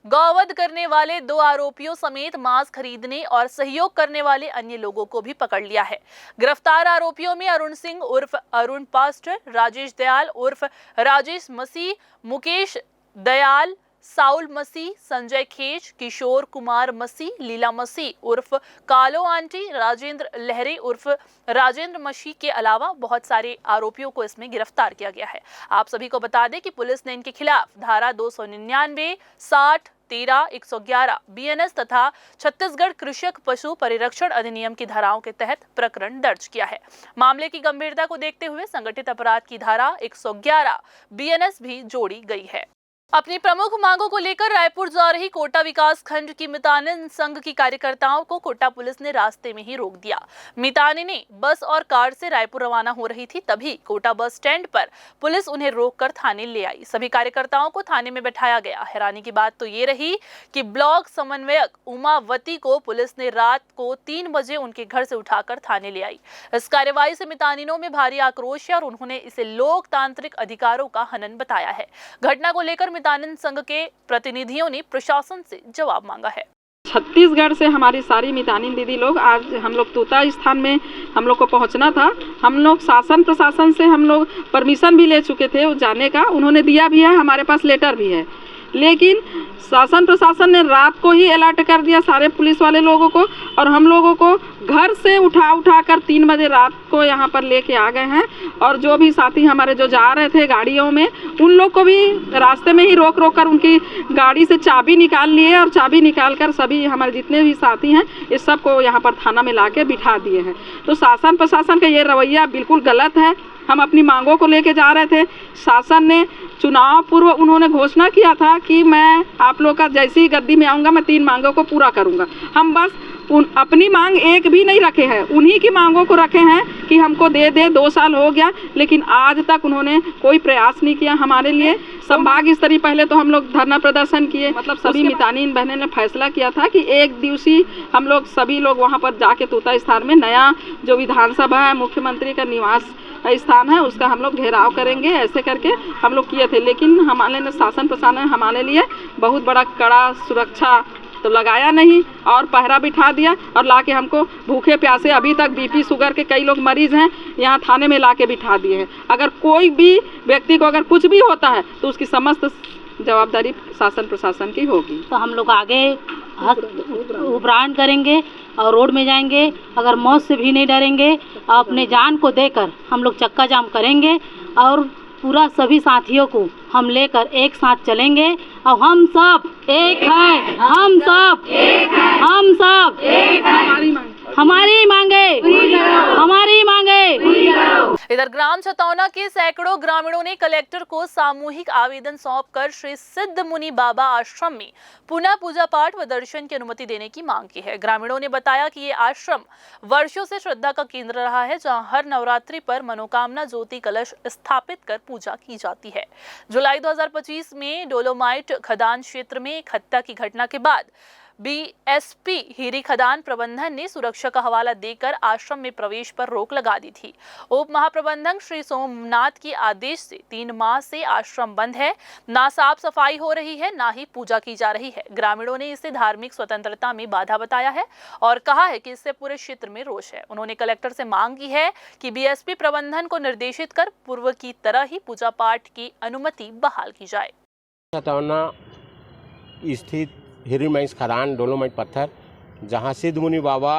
गौवध करने वाले 2 आरोपियों समेत मांस खरीदने और सहयोग करने वाले अन्य लोगों को भी पकड़ लिया है। गिरफ्तार आरोपियों में अरुण सिंह उर्फ अरुण पास्टर, राजेश दयाल उर्फ राजेश मसीह, मुकेश दयाल, साउल मसीह, संजय खेज, किशोर कुमार मसीह, लीला मसीह उर्फ कालो आंटी, राजेंद्र लहरे उर्फ राजेंद्र मसीह के अलावा बहुत सारे आरोपियों को इसमें गिरफ्तार किया गया है। आप सभी को बता दें कि पुलिस ने इनके खिलाफ धारा 299, 60, 13, 111 बीएनएस तथा छत्तीसगढ़ कृषक पशु परिरक्षण अधिनियम की धाराओं के तहत प्रकरण दर्ज किया है। मामले की गंभीरता को देखते हुए संगठित अपराध की धारा 111 बीएनएस भी जोड़ी गई है। अपनी प्रमुख मांगों को लेकर रायपुर जा रही कोटा विकास खंड की मितानिन संघ की कार्यकर्ताओं को कोटा पुलिस ने रास्ते में ही रोक दिया। मितानिनें बस और कार से रायपुर रवाना हो रही थी, तभी कोटा बस स्टैंड पर पुलिस उन्हें रोककर थाने ले आई। सभी कार्यकर्ताओं को थाने में बैठाया गया। हैरानी की बात तो ये रही कि ब्लॉक समन्वयक उमावती को पुलिस ने रात को 3 बजे उनके घर से उठाकर थाने ले आई। इस कार्रवाई से मितानिनों में भारी आक्रोश है और उन्होंने इसे लोकतांत्रिक अधिकारों का हनन बताया है। घटना को लेकर मितानिन संघ के प्रतिनिधियों ने प्रशासन से जवाब मांगा है। छत्तीसगढ़ से हमारी सारी मितानिन दीदी लोग आज हम लोग तूता स्थान में हम लोग को पहुंचना था। हम लोग शासन प्रशासन से हम लोग परमिशन भी ले चुके थे उस जाने का, उन्होंने दिया भी है, हमारे पास लेटर भी है, लेकिन शासन प्रशासन ने रात को ही अलर्ट कर दिया सारे पुलिस वाले लोगों को और हम लोगों को घर से उठा कर 3 बजे रात को यहाँ पर लेके आ गए हैं। और जो भी साथी हमारे जो जा रहे थे गाड़ियों में, उन लोग को भी रास्ते में ही रोक कर उनकी गाड़ी से चाबी निकाल लिए और चाबी निकाल कर सभी हमारे जितने भी साथी हैं इस सब को यहाँ पर थाना में ला के बिठा दिए हैं। तो शासन प्रशासन का ये रवैया बिल्कुल गलत है। हम अपनी मांगों को लेके जा रहे थे। शासन ने चुनाव पूर्व उन्होंने घोषणा किया था कि मैं आप लोग का जैसे ही गद्दी में आऊँगा मैं 3 मांगों को पूरा करूँगा। हम बस अपनी मांग एक भी नहीं रखे हैं, उन्हीं की मांगों को रखे हैं कि हमको दे 2 साल हो गया, लेकिन आज तक उन्होंने कोई प्रयास नहीं किया हमारे लिए। संभाग स्तरीय पहले तो हम लोग धरना प्रदर्शन किए, मतलब सभी मितानिन बहनें ने फैसला किया था कि 1 दिवसीय हम लोग सभी लोग वहाँ पर जाके तूता स्थान में नया जो विधानसभा है, मुख्यमंत्री का निवास स्थान है, उसका हम लोग घेराव करेंगे, ऐसे करके हम लोग किए थे। लेकिन हमारे ने शासन प्रशासन ने हमारे लिए बहुत बड़ा कड़ा सुरक्षा तो लगाया नहीं और पहरा बिठा दिया और लाके हमको भूखे प्यासे, अभी तक बीपी शुगर के कई लोग मरीज हैं, यहाँ थाने में लाके बिठा दिए हैं। अगर कोई भी व्यक्ति को अगर कुछ भी होता है तो उसकी समस्त जवाबदारी शासन प्रशासन की होगी। तो हम लोग आगे उपरांड करेंगे और रोड में जाएंगे, अगर मौत से भी नहीं डरेंगे, अपने जान को देकर हम लोग चक्का जाम करेंगे और पूरा सभी साथियों को हम लेकर एक साथ चलेंगे। और हम सब एक हैं, हम सब एक हैं, हम सब एक हैं, हमारी मांगे, हमारी मांगे। इधर ग्राम छतौना के सैकड़ों ग्रामीणों ने कलेक्टर को सामूहिक आवेदन सौंपकर श्री सिद्ध मुनि बाबा आश्रम में पुनः पूजा पाठ व दर्शन की अनुमति देने की मांग की है। ग्रामीणों ने बताया कि ये आश्रम वर्षों से श्रद्धा का केंद्र रहा है, जहां हर नवरात्रि पर मनोकामना ज्योति कलश स्थापित कर पूजा की जाती है। जुलाई 2025 में डोलोमाइट खदान क्षेत्र में एक हत्या की घटना के बाद बीएसपी हीरी खदान प्रबंधन ने सुरक्षा का हवाला देकर आश्रम में प्रवेश पर रोक लगा दी थी। उप महाप्रबंधक श्री सोमनाथ के आदेश से 3 माह से आश्रम बंद है, ना साफ सफाई हो रही है, ना ही पूजा की जा रही है। ग्रामीणों ने इसे धार्मिक स्वतंत्रता में बाधा बताया है और कहा है कि इससे पूरे क्षेत्र में रोष है। उन्होंने कलेक्टर से मांग की है कि बीएसपी प्रबंधन को निर्देशित कर पूर्व की तरह ही पूजा पाठ की अनुमति बहाल की जाए। छतौना स्थित हीरी महिष खदान डोलोमाइट पत्थर, जहाँ सिद्ध मुनि बाबा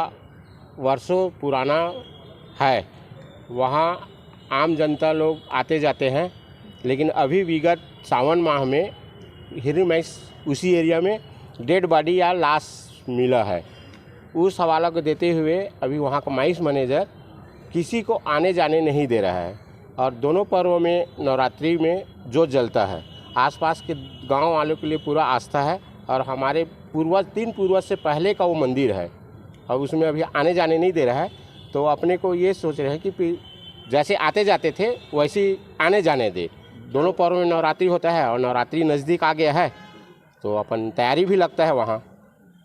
वर्षों पुराना है, वहाँ आम जनता लोग आते जाते हैं, लेकिन अभी विगत सावन माह में हीरी महिष उसी एरिया में डेड बॉडी या लाश मिला है। उस हवाला को देते हुए अभी वहाँ का माइस मैनेजर किसी को आने जाने नहीं दे रहा है और दोनों पर्वों में नवरात्रि में जोत जलता है। आसपास के गांव वालों के लिए पूरा आस्था है और हमारे पूर्वज 3 पूर्वज से पहले का वो मंदिर है और उसमें अभी आने जाने नहीं दे रहा है। तो अपने को ये सोच रहे हैं कि जैसे आते जाते थे वैसे ही आने जाने दे। दोनों पर्व में नवरात्रि होता है और नवरात्रि नज़दीक आ गया है तो अपन तैयारी भी लगता है। वहाँ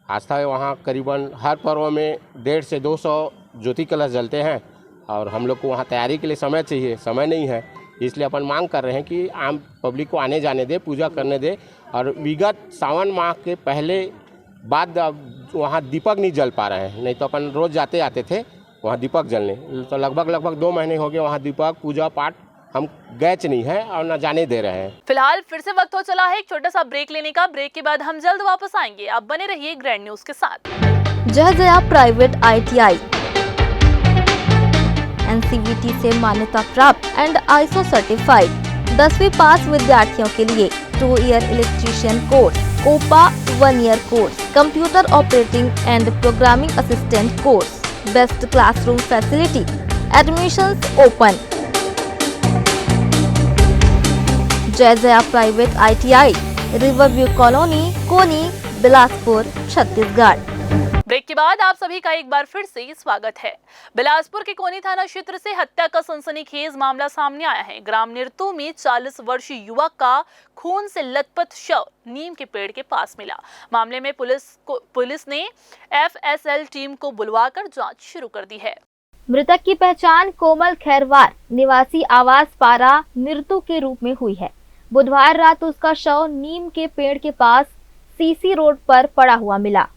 आस्था है, वहाँ करीबन हर पर्व में 150 से 200 ज्योति कलश जलते हैं और हम लोग को वहाँ तैयारी के लिए समय चाहिए, समय नहीं है। इसलिए अपन मांग कर रहे हैं कि आम पब्लिक को आने जाने दे, पूजा करने दे। और विगत सावन माह के पहले बाद वहाँ दीपक नहीं जल पा रहे हैं, नहीं तो अपन रोज़ जाते आते थे वहाँ दीपक जलने। तो लगभग 2 महीने हो गए वहाँ दीपक पूजा पाठ हम गैच नहीं है और न जाने दे रहे हैं। फिलहाल फिर से वक्त हो चला है एक छोटा सा ब्रेक लेने का। ब्रेक के बाद हम जल्द वापस आएंगे। आप बने रहिए ग्रैंड न्यूज के साथ। जय जया प्राइवेट ITI NCVT से मान्यता प्राप्त एंड ISO सर्टिफाइड 10वीं पास विद्यार्थियों के लिए 2 year electrician course, COPA 1 year course, computer operating and programming assistant course, best classroom facility, admissions open. Jai Jaya private ITI, Riverview Colony, Koni, Bilaspur, Chhattisgarh. Break के बाद आप सभी का एक बार फिर से स्वागत है। बिलासपुर के कोनी थाना क्षेत्र से हत्या का सनसनीखेज मामला सामने आया है। ग्राम निरतू में 40 वर्षीय युवक का खून से लथपथ शव नीम के पेड़ के पास मिला। मामले में पुलिस ने FSL टीम को बुलवाकर जांच शुरू कर दी है। मृतक की पहचान कोमल खैरवार निवासी आवास पारा निरतू के रूप में हुई है। बुधवार रात उसका शव नीम के पेड़ के पास CC रोड पर पड़ा हुआ मिला।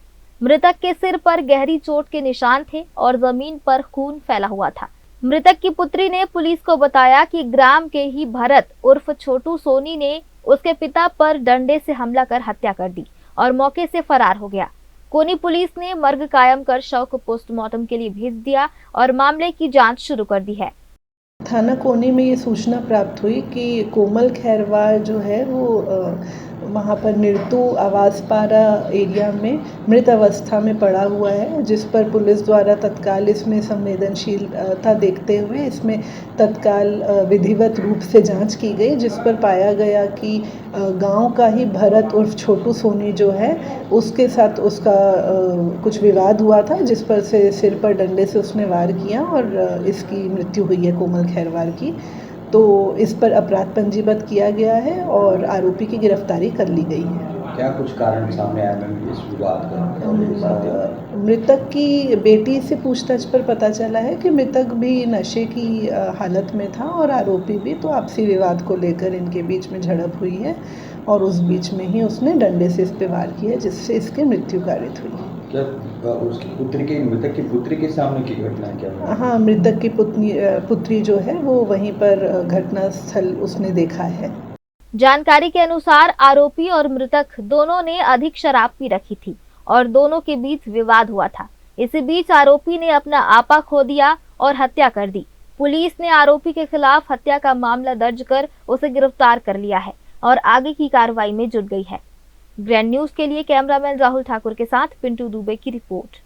मृतक के सिर पर गहरी चोट के निशान थे और जमीन पर खून फैला हुआ था। मृतक की पुत्री ने पुलिस को बताया कि ग्राम के ही भरत उर्फ छोटू सोनी ने उसके पिता पर डंडे से हमला कर हत्या कर दी और मौके से फरार हो गया। कोनी पुलिस ने मर्ग कायम कर शव को पोस्टमार्टम के लिए भेज दिया और मामले की जांच शुरू कर दी है। थाना कोनी में ये सूचना प्राप्त हुई कि कोमल खैरवार जो है वो वहाँ पर निरतू आवासपारा एरिया में मृत अवस्था में पड़ा हुआ है, जिस पर पुलिस द्वारा तत्काल इसमें संवेदनशीलता देखते हुए इसमें तत्काल विधिवत रूप से जांच की गई, जिस पर पाया गया कि गांव का ही भरत उर्फ छोटू सोनी जो है उसके साथ उसका कुछ विवाद हुआ था, जिस पर से सिर पर डंडे से उसने वार किया और इसकी मृत्यु हुई है कोमल खैरवार की। तो इस पर अपराध पंजीबद्ध किया गया है और आरोपी की गिरफ्तारी कर ली गई है। क्या कुछ कारण सामने आए इस विवाद का? मृतक की बेटी से पूछताछ पर पता चला है कि मृतक भी नशे की हालत में था और आरोपी भी, तो आपसी विवाद को लेकर इनके बीच में झड़प हुई है और उस बीच में ही उसने डंडे से इस पर वार किया, जिससे इसकी मृत्यु कारित हुई। क्या उसकी पुत्री की, मृतक की पुत्री के सामने की घटना क्या? हाँ, मृतक की पुत्री जो है वो वहीं पर घटना स्थल उसने देखा है। जानकारी के अनुसार आरोपी और मृतक दोनों ने अधिक शराब पी रखी थी और दोनों के बीच विवाद हुआ था। इसी बीच आरोपी ने अपना आपा खो दिया और हत्या कर दी। पुलिस ने आरोपी के खिलाफ हत्या का मामला दर्ज कर उसे गिरफ्तार कर लिया है और आगे की कार्रवाई में जुट गई है। ग्रैंड न्यूज के लिए कैमरामैन राहुल ठाकुर के साथ पिंटू दुबे की रिपोर्ट।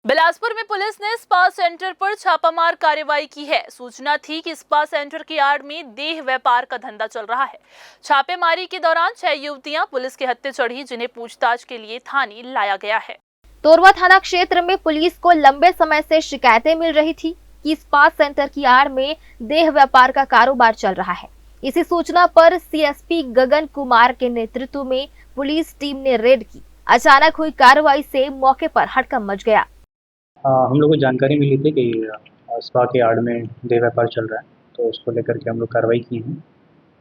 बिलासपुर में पुलिस ने स्पा सेंटर पर छापामार कार्रवाई की है। सूचना थी कि स्पा सेंटर की आड़ में देह व्यापार का धंधा चल रहा है। छापेमारी के दौरान 6 युवतियां पुलिस के हत्थे चढ़ी, जिन्हें पूछताछ के लिए थाने लाया गया है। तोरवा थाना क्षेत्र में पुलिस को लंबे समय से शिकायतें मिल रही थी कि स्पा सेंटर की आड़ में देह व्यापार का कारोबार चल रहा है। इसी सूचना पर सीएसपी गगन कुमार के नेतृत्व में पुलिस टीम ने रेड की। अचानक हुई कार्रवाई से मौके पर हड़कंप मच गया। हम लोग को जानकारी मिली थी कि स्पा के आड़ में देह व्यापार चल रहा है, तो उसको लेकर के हम लोग कार्रवाई की है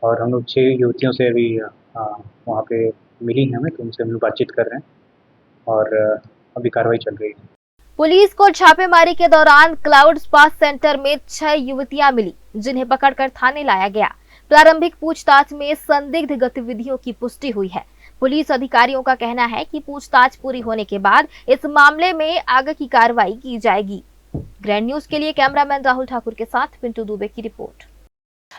और हम लोग 6 युवतियों से अभी वहाँ पे मिली हैं हमें, तो उनसे हम लोग बातचीत कर रहे हैं और अभी कार्रवाई चल रही है। पुलिस को छापेमारी के दौरान क्लाउड स्पा सेंटर में 6 युवतियां मिली, जिन्हें पकड़कर थाने लाया गया। प्रारंभिक पूछताछ में संदिग्ध गतिविधियों की पुष्टि हुई है। पुलिस अधिकारियों का कहना है कि पूछताछ पूरी होने के बाद इस मामले में आगे की कार्रवाई की जाएगी। ग्रैंड न्यूज के लिए कैमरामैन राहुल ठाकुर के साथ पिंटू दुबे की रिपोर्ट।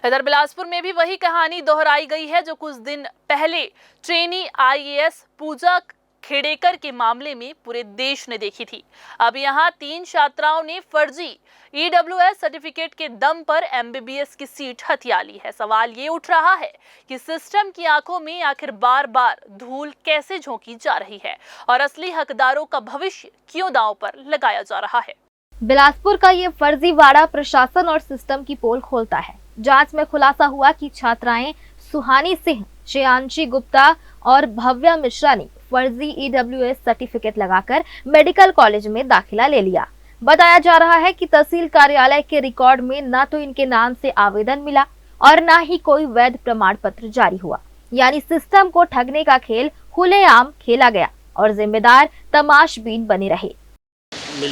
इधर बिलासपुर में भी वही कहानी दोहराई गई है जो कुछ दिन पहले ट्रेनी IAS पूजा खेड़ेकर के मामले में पूरे देश ने देखी थी। अब यहाँ 3 छात्राओं ने फर्जी EWS सर्टिफिकेट के दम पर MBBS की सीट हथिया ली है। सवाल ये उठ रहा है कि सिस्टम की आंखों में आखिर बार बार धूल कैसे झोंकी जा रही है और असली हकदारों का भविष्य क्यों दांव पर लगाया जा रहा है। बिलासपुर का ये फर्जीवाड़ा प्रशासन और सिस्टम की पोल खोलता है। जांच में खुलासा हुआ कि छात्राएं सुहानी सिंह, श्रेयांशी गुप्ता और भव्या मिश्रा ने फर्जी EWS सर्टिफिकेट लगाकर मेडिकल कॉलेज में दाखिला ले लिया। बताया जा रहा है कि तहसील कार्यालय के रिकॉर्ड में न तो इनके नाम से आवेदन मिला और न ही कोई वैध प्रमाण पत्र जारी हुआ। यानी सिस्टम को ठगने का खेल खुलेआम खेला गया और जिम्मेदार तमाशबीन बने रहे।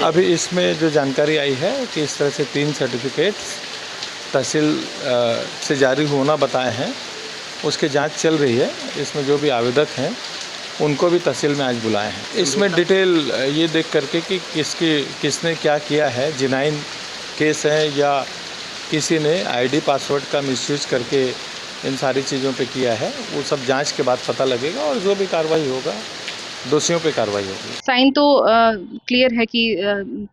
अभी इसमें जो जानकारी आई है कि इस तरह से 3 सर्टिफिकेट तहसील से जारी होना बताए हैं, उसकी जांच चल रही है। इसमें जो भी आवेदक हैं उनको भी तहसील में आज बुलाए हैं। इसमें डिटेल ये देख करके कि किसने क्या किया है, जिनाइन केस है या किसी ने ID पासवर्ड का मिसयूज करके इन सारी चीज़ों पे किया है, वो सब जांच के बाद पता लगेगा और जो भी कार्रवाई होगा दोषियों पे कार्रवाई होगी। साइन तो क्लियर है कि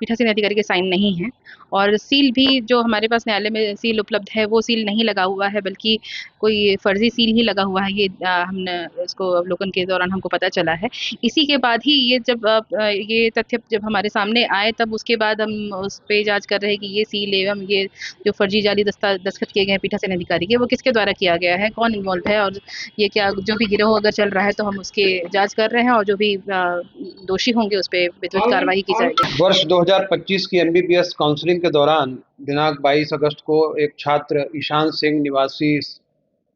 पीठासीन अधिकारी के साइन नहीं है और सील भी जो हमारे पास न्यायालय में सील उपलब्ध है वो सील नहीं लगा हुआ है, बल्कि कोई फर्जी सील ही लगा हुआ है। ये हमने इसको अवलोकन के दौरान हमको पता चला है। इसी के बाद ही ये जब ये तथ्य जब हमारे सामने आए, तब उसके बाद हम उस पर जांच कर रहे हैं कि ये सील एवं ये जो फर्जी जाली दस्तखत किए गए हैं पीठासीन अधिकारी के, वो किसके द्वारा किया गया है, कौन इन्वॉल्व है और ये क्या जो भी गिरोह अगर चल रहा है तो हम उसके जाँच कर रहे हैं और जो भी दोषी होंगे उस पर विधिवत कार्रवाई की जाएगी। वर्ष 2025 की MBBS काउंसलिंग के दौरान दिनांक 22 अगस्त को एक छात्र ईशान सिंह निवासी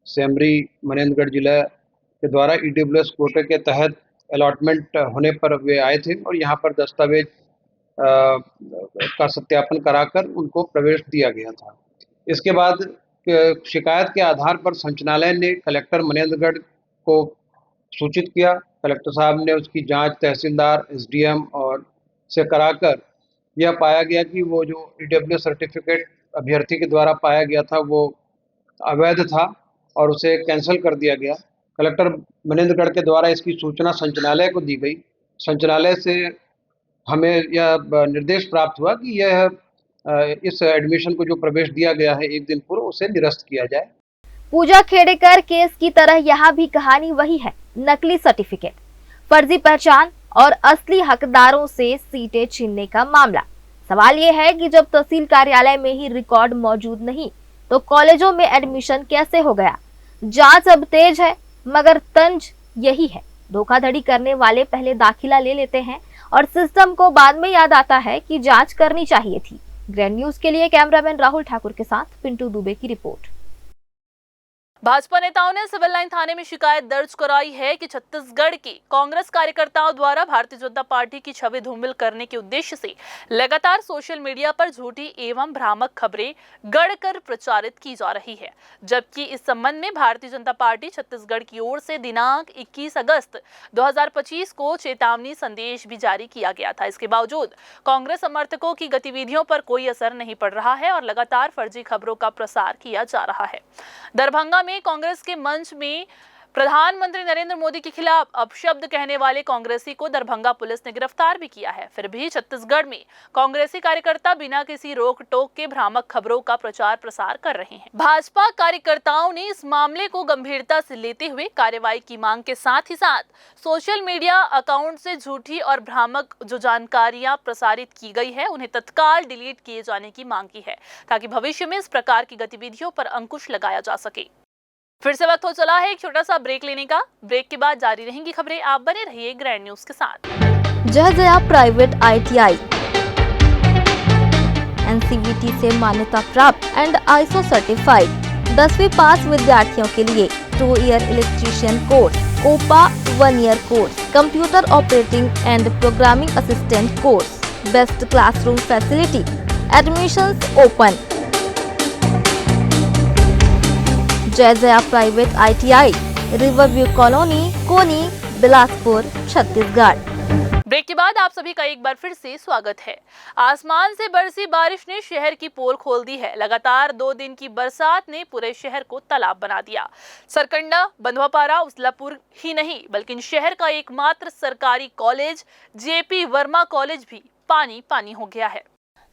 सेमरी मनेंद्रगढ़ जिला के द्वारा EWS कोटे के तहत अलॉटमेंट होने पर वे आए थे और यहाँ पर दस्तावेज का सत्यापन कराकर उनको प्रवेश दिया गया था। इसके बाद शिकायत के आधार पर संचालनालय ने कलेक्टर मनेंद्रगढ़ को सूचित किया। कलेक्टर साहब ने उसकी जांच तहसीलदार SDM और से कराकर यह पाया गया कि वो जो EWS सर्टिफिकेट अभ्यर्थी के द्वारा पाया गया था वो अवैध था और उसे कैंसिल कर दिया गया। कलेक्टर मनेंद्रगढ़ के द्वारा इसकी सूचना संचालनालय को दी गई। संचालनालय से हमें यह निर्देश प्राप्त हुआ कि यह इस एडमिशन को जो प्रवेश दिया गया है 1 दिन पूर्व, उसे निरस्त किया जाए। पूजा खेड़ेकर केस की तरह यहाँ भी कहानी वही है। नकली सर्टिफिकेट, फर्जी पहचान और असली हकदारों से सीटें छीनने का मामला। सवाल ये है कि जब तहसील कार्यालय में ही रिकॉर्ड मौजूद नहीं तो कॉलेजों में एडमिशन कैसे हो गया। जांच अब तेज है, मगर तंज यही है, धोखाधड़ी करने वाले पहले दाखिला ले लेते हैं और सिस्टम को बाद में याद आता है कि जांच करनी चाहिए थी। ग्रैंड न्यूज के लिए कैमरामैन राहुल ठाकुर के साथ पिंटू दुबे की रिपोर्ट। भाजपा नेताओं ने सिविल लाइन थाने में शिकायत दर्ज कराई है कि छत्तीसगढ़ के कांग्रेस कार्यकर्ताओं द्वारा भारतीय जनता पार्टी की छवि धूमिल करने के उद्देश्य से लगातार सोशल मीडिया पर झूठी एवं भ्रामक खबरें गढ़कर प्रचारित की जा रही है। जबकि इस संबंध में भारतीय जनता पार्टी छत्तीसगढ़ की ओर से दिनांक 21 अगस्त 2025 को चेतावनी संदेश भी जारी किया गया था। इसके बावजूद कांग्रेस समर्थकों की गतिविधियों पर कोई असर नहीं पड़ रहा है और लगातार फर्जी खबरों का प्रसार किया जा रहा है। दरभंगा में कांग्रेस के मंच में प्रधानमंत्री नरेंद्र मोदी के खिलाफ अपशब्द कहने वाले कांग्रेसी को दरभंगा पुलिस ने गिरफ्तार भी किया है। फिर भी छत्तीसगढ़ में कांग्रेसी कार्यकर्ता बिना किसी रोक टोक के भ्रामक खबरों का प्रचार प्रसार कर रहे हैं। भाजपा कार्यकर्ताओं ने इस मामले को गंभीरता से लेते हुए कार्रवाई की मांग के साथ ही साथ सोशल मीडिया अकाउंट से झूठी और भ्रामक जो जानकारियां प्रसारित की गई है उन्हें तत्काल डिलीट किए जाने की मांग की है, ताकि भविष्य में इस प्रकार की गतिविधियों पर अंकुश लगाया जा सके। फिर से वक्त हो चला है एक छोटा सा ब्रेक लेने का। ब्रेक के बाद जारी रहेंगी खबरें, आप बने रहिए ग्रैंड न्यूज के साथ। जय जया प्राइवेट ITI NCVT से मान्यता प्राप्त एंड ISO सर्टिफाइड 10वीं पास विद्यार्थियों के लिए 2 year electrician course, COPA 1 year course, computer operating and programming assistant course, best classroom facility, admissions open. Jai Jaya private ITI, Riverview Colony, Koni, Bilaspur, Chhattisgarh. Break के बाद आप सभी का एक बार फिर से स्वागत है। आसमान से बरसी बारिश ने शहर की पोल खोल दी है। लगातार 2 दिन की बरसात ने पूरे शहर को तालाब बना दिया। सरकंडा, बंधुआपारा, उसलापुर ही नहीं बल्कि शहर का एकमात्र सरकारी कॉलेज JP वर्मा कॉलेज भी पानी पानी हो गया है।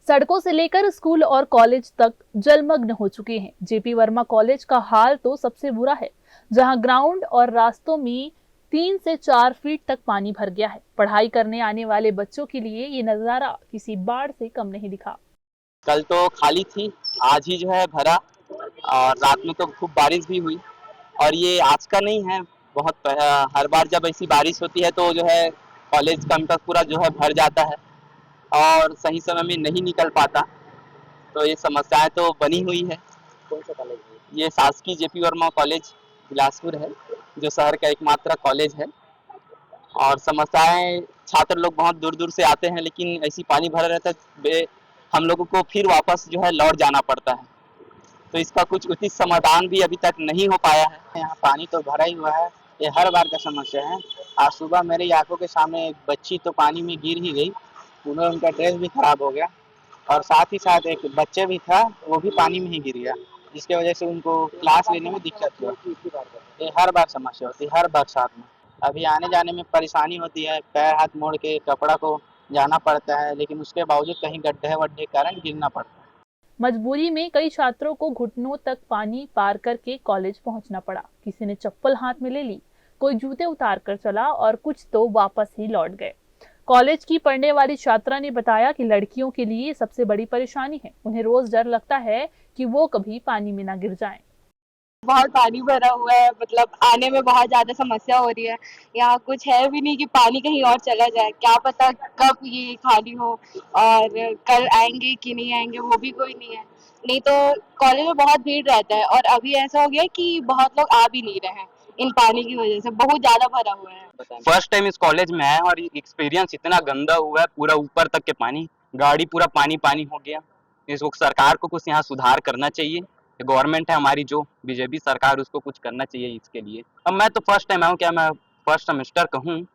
सड़कों से लेकर स्कूल और कॉलेज तक जलमग्न हो चुके हैं। JP वर्मा कॉलेज का हाल तो सबसे बुरा है, जहां ग्राउंड और रास्तों में 3 से 4 फीट तक पानी भर गया है। पढ़ाई करने आने वाले बच्चों के लिए ये नजारा किसी बाढ़ से कम नहीं दिखा। कल तो खाली थी, आज ही जो है भरा, और रात में तो खूब बारिश भी हुई। और ये आज का नहीं है, बहुत हर बार जब ऐसी बारिश होती है तो जो है कॉलेज कैंपस पूरा जो है भर जाता है और सही समय में नहीं निकल पाता, तो ये समस्याएं तो बनी हुई है। कौन सा कॉलेज है? ये शासकीय JP वर्मा कॉलेज बिलासपुर है, जो शहर का एकमात्र कॉलेज है। और समस्याएं, छात्र लोग बहुत दूर दूर से आते हैं, लेकिन ऐसी पानी भरा रहता है, हम लोगों को फिर वापस जो है लौट जाना पड़ता है। तो इसका कुछ उचित समाधान भी अभी तक नहीं हो पाया है। यहाँ पानी तो भरा ही हुआ है, ये हर बार का समस्या है। आज सुबह मेरी आंखों के सामने एक बच्ची तो पानी में गिर ही गई, उनका ड्रेस भी खराब हो गया, और साथ ही साथ एक बच्चे भी था, वो भी पानी में ही गिर गया, जिसके वजह से उनको क्लास लेने में दिक्कत हुआ। ये हर बार समस्या होती है, हर बरसात में। अभी आने जाने में परेशानी होती है, पैर हाथ मोड़ के कपड़ा को जाना पड़ता है, लेकिन उसके बावजूद कहीं गड्ढे वड्ढे के कारण गिरना पड़ता है। मजबूरी में कई छात्रों को घुटनों तक पानी पार करके कॉलेज पहुंचना पड़ा। किसी ने चप्पल हाथ में ले ली, कोई जूते उतार कर चला और कुछ तो वापस ही लौट गए। कॉलेज की पढ़ने वाली छात्रा ने बताया कि लड़कियों के लिए सबसे बड़ी परेशानी है। उन्हें रोज डर लगता है कि वो कभी पानी में ना गिर जाएं। बहुत पानी भरा हुआ है, मतलब आने में बहुत ज्यादा समस्या हो रही है। यहाँ कुछ है भी नहीं कि पानी कहीं और चला जाए, क्या पता कब ये खाली हो और कल आएंगे कि नहीं आएंगे, वो भी कोई नहीं है। नहीं तो कॉलेज में बहुत भीड़ रहता है, और अभी ऐसा हो गया कि बहुत लोग आ भी नहीं रहे हैं इन पानी की वजह से, बहुत ज्यादा भरा हुआ है। फर्स्ट टाइम इस कॉलेज में है और एक्सपीरियंस इतना गंदा हुआ है, पूरा ऊपर तक के पानी, गाड़ी पूरा पानी पानी हो गया। इसको सरकार को कुछ यहाँ सुधार करना चाहिए। गवर्नमेंट है हमारी जो बीजेपी सरकार, उसको कुछ करना चाहिए इसके लिए। अब मैं तो फर्स्ट टाइम आया हूँ, क्या मैं फर्स्ट सेमेस्टर का हूँ,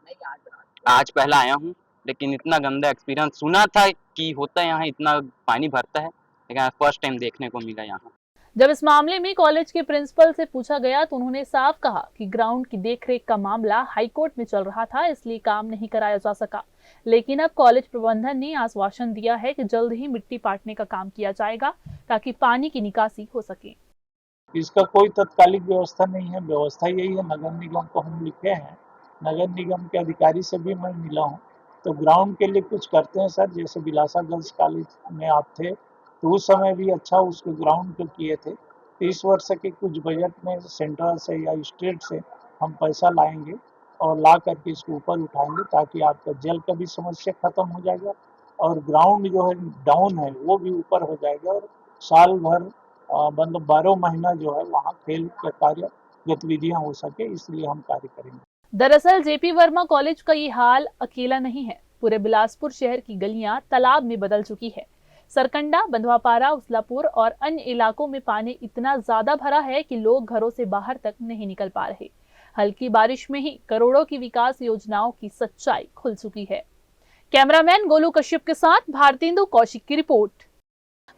आज पहला आया हूँ, लेकिन इतना गंदा एक्सपीरियंस, सुना था कि होता है यहाँ इतना पानी भरता है, लेकिन फर्स्ट टाइम देखने को मिला यहाँ। जब इस मामले में कॉलेज के प्रिंसिपल से पूछा गया तो उन्होंने साफ कहा कि ग्राउंड की देखरेख का मामला हाईकोर्ट में चल रहा था, इसलिए काम नहीं कराया जा सका। लेकिन अब कॉलेज प्रबंधन ने आश्वासन दिया है कि जल्द ही मिट्टी पाटने का काम किया जाएगा ताकि पानी की निकासी हो सके। इसका कोई तत्कालिक व्यवस्था नहीं है, व्यवस्था यही है, नगर निगम को हम लिखे हैं, नगर निगम के अधिकारी से भी मैं मिला हूँ, तो ग्राउंड के लिए कुछ करते हैं सर। जैसे बिलासा गर्ल्स कॉलेज में आप थे तो उस समय भी अच्छा उसको ग्राउंड को किए थे। तो इस वर्ष के कुछ बजट में सेंट्रल से या स्टेट से हम पैसा लाएंगे और ला करके इसको ऊपर उठाएंगे, ताकि आपका जल का भी समस्या खत्म हो जाएगा और ग्राउंड जो है डाउन है वो भी ऊपर हो जाएगा, और साल भर मतलब 12 महीना जो है वहाँ खेल के कार्य गतिविधियाँ हो सके, इसलिए हम कार्य करेंगे। दरअसल JP वर्मा कॉलेज का ये हाल अकेला नहीं है, पूरे बिलासपुर शहर की गलियां तालाब में बदल चुकी है। सरकंडा, बंधुआपारा, उसलापुर और अन्य इलाकों में पानी इतना ज्यादा भरा है कि लोग घरों से बाहर तक नहीं निकल पा रहे। हल्की बारिश में ही करोड़ों की विकास योजनाओं की सच्चाई खुल चुकी है। कैमरामैन गोलू कश्यप के साथ भारतेंदु कौशिक की रिपोर्ट।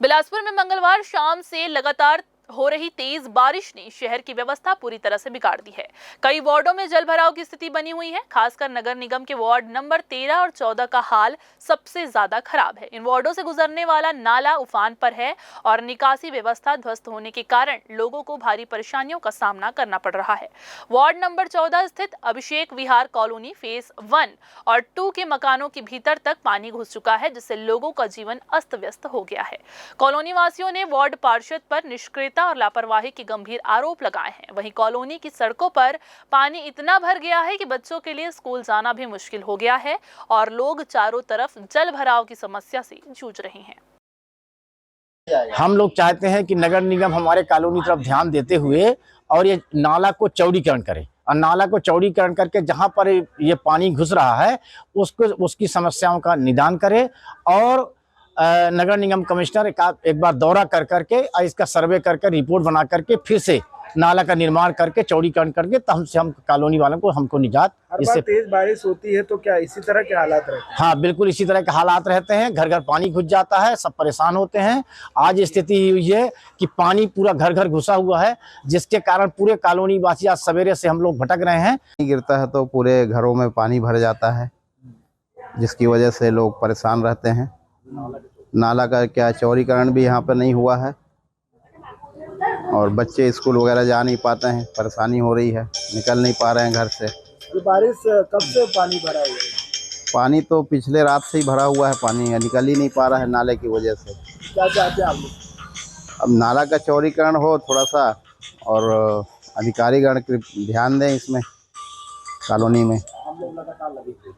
बिलासपुर में मंगलवार शाम से लगातार हो रही तेज बारिश ने शहर की व्यवस्था पूरी तरह से बिगाड़ दी है। कई वार्डों में जल भराव की स्थिति बनी हुई है। खासकर नगर निगम के वार्ड नंबर 13 और 14 का हाल सबसे ज्यादा खराब है। इन वार्डों से गुजरने वाला नाला उफान पर है और निकासी व्यवस्था ध्वस्त होने के कारण लोगों को भारी परेशानियों का सामना करना पड़ रहा है। वार्ड नंबर 14 स्थित अभिषेक विहार कॉलोनी फेज 1 और 2 के मकानों के भीतर तक पानी घुस चुका है, जिससे लोगों का जीवन अस्त व्यस्त हो गया है। कॉलोनी वासियों ने वार्ड पार्षद पर निष्क्रियता और लापरवाही के गंभीर आरोप लगाए हैं। वहीं कॉलोनी की सड़कों पर पानी इतना भर गया है कि बच्चों के लिए स्कूल जाना भी मुश्किल हो गया है और लोग चारों तरफ जल भराव की समस्या से जूझ रहे हैं। हम लोग चाहते हैं कि नगर निगम हमारे कॉलोनी तरफ ध्यान देते हुए और ये नाला को चौड़ीकरण करे और नाला को चौड़ीकरण करके जहां पर ये पानी घुस रहा है उसकी समस्याओं का निदान करे और नगर निगम कमिश्नर एक बार दौरा कर करके और इसका सर्वे करके रिपोर्ट बना करके फिर से नाला का निर्माण करके चौड़ीकरण करके तब हम कॉलोनी वालों को हमको निजात। इससे तेज बारिश होती है तो क्या इसी तरह के हालात रहते हैं? हाँ, बिल्कुल इसी तरह के हालात रहते हैं। घर घर पानी घुस जाता है, सब परेशान होते हैं। आज स्थिति हुई है कि पानी पूरा घर घर घुसा हुआ है, जिसके कारण पूरे कॉलोनी वासी आज सवेरे से हम लोग भटक रहे हैं। गिरता है तो पूरे घरों में पानी भर जाता है, जिसकी वजह से लोग परेशान रहते हैं। नाला का क्या चौड़ीकरण भी यहाँ पर नहीं हुआ है और बच्चे स्कूल वगैरह जा नहीं पाते हैं, परेशानी हो रही है, निकल नहीं पा रहे हैं घर से। ये बारिश कब से पानी भरा हुआ है? पानी तो पिछले रात से ही भरा हुआ है, पानी निकल ही नहीं पा रहा है नाले की वजह से। क्या चाहते हैं आप लोग? अब नाला का चौड़ीकरण हो थोड़ा सा और अधिकारीगण ध्यान दें इसमें। कॉलोनी में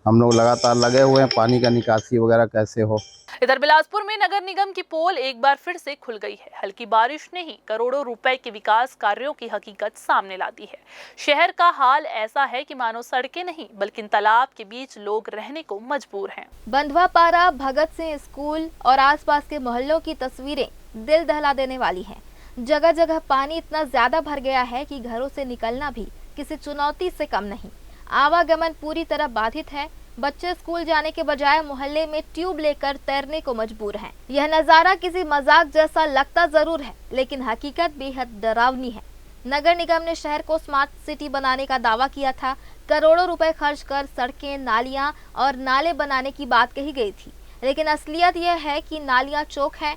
हम लोग लगातार लगे हुए हैं, पानी का निकासी वगैरह कैसे हो। इधर बिलासपुर में नगर निगम की पोल एक बार फिर से खुल गई है। हल्की बारिश ने ही करोड़ों रुपए के विकास कार्यों की हकीकत सामने ला दी है। शहर का हाल ऐसा है कि मानो सड़कें नहीं बल्कि तालाब के बीच लोग रहने को मजबूर हैं। बंधवापारा, भगत सिंह स्कूल और आसपास के मोहल्लों की तस्वीरें दिल दहला देने वाली हैं। जगह जगह पानी इतना ज्यादा भर गया है कि घरों से निकलना भी किसी चुनौती से कम नहीं। आवागमन पूरी तरह बाधित है। बच्चे स्कूल जाने के बजाय मोहल्ले में ट्यूब लेकर तैरने को मजबूर हैं। यह नज़ारा किसी मजाक जैसा लगता जरूर है, लेकिन हकीकत बेहद डरावनी है। नगर निगम ने शहर को स्मार्ट सिटी बनाने का दावा किया था। करोड़ों रुपए खर्च कर सड़कें, नालियां और नाले बनाने की बात कही गई थी, लेकिन असलियत यह है कि नालियां चौक हैं,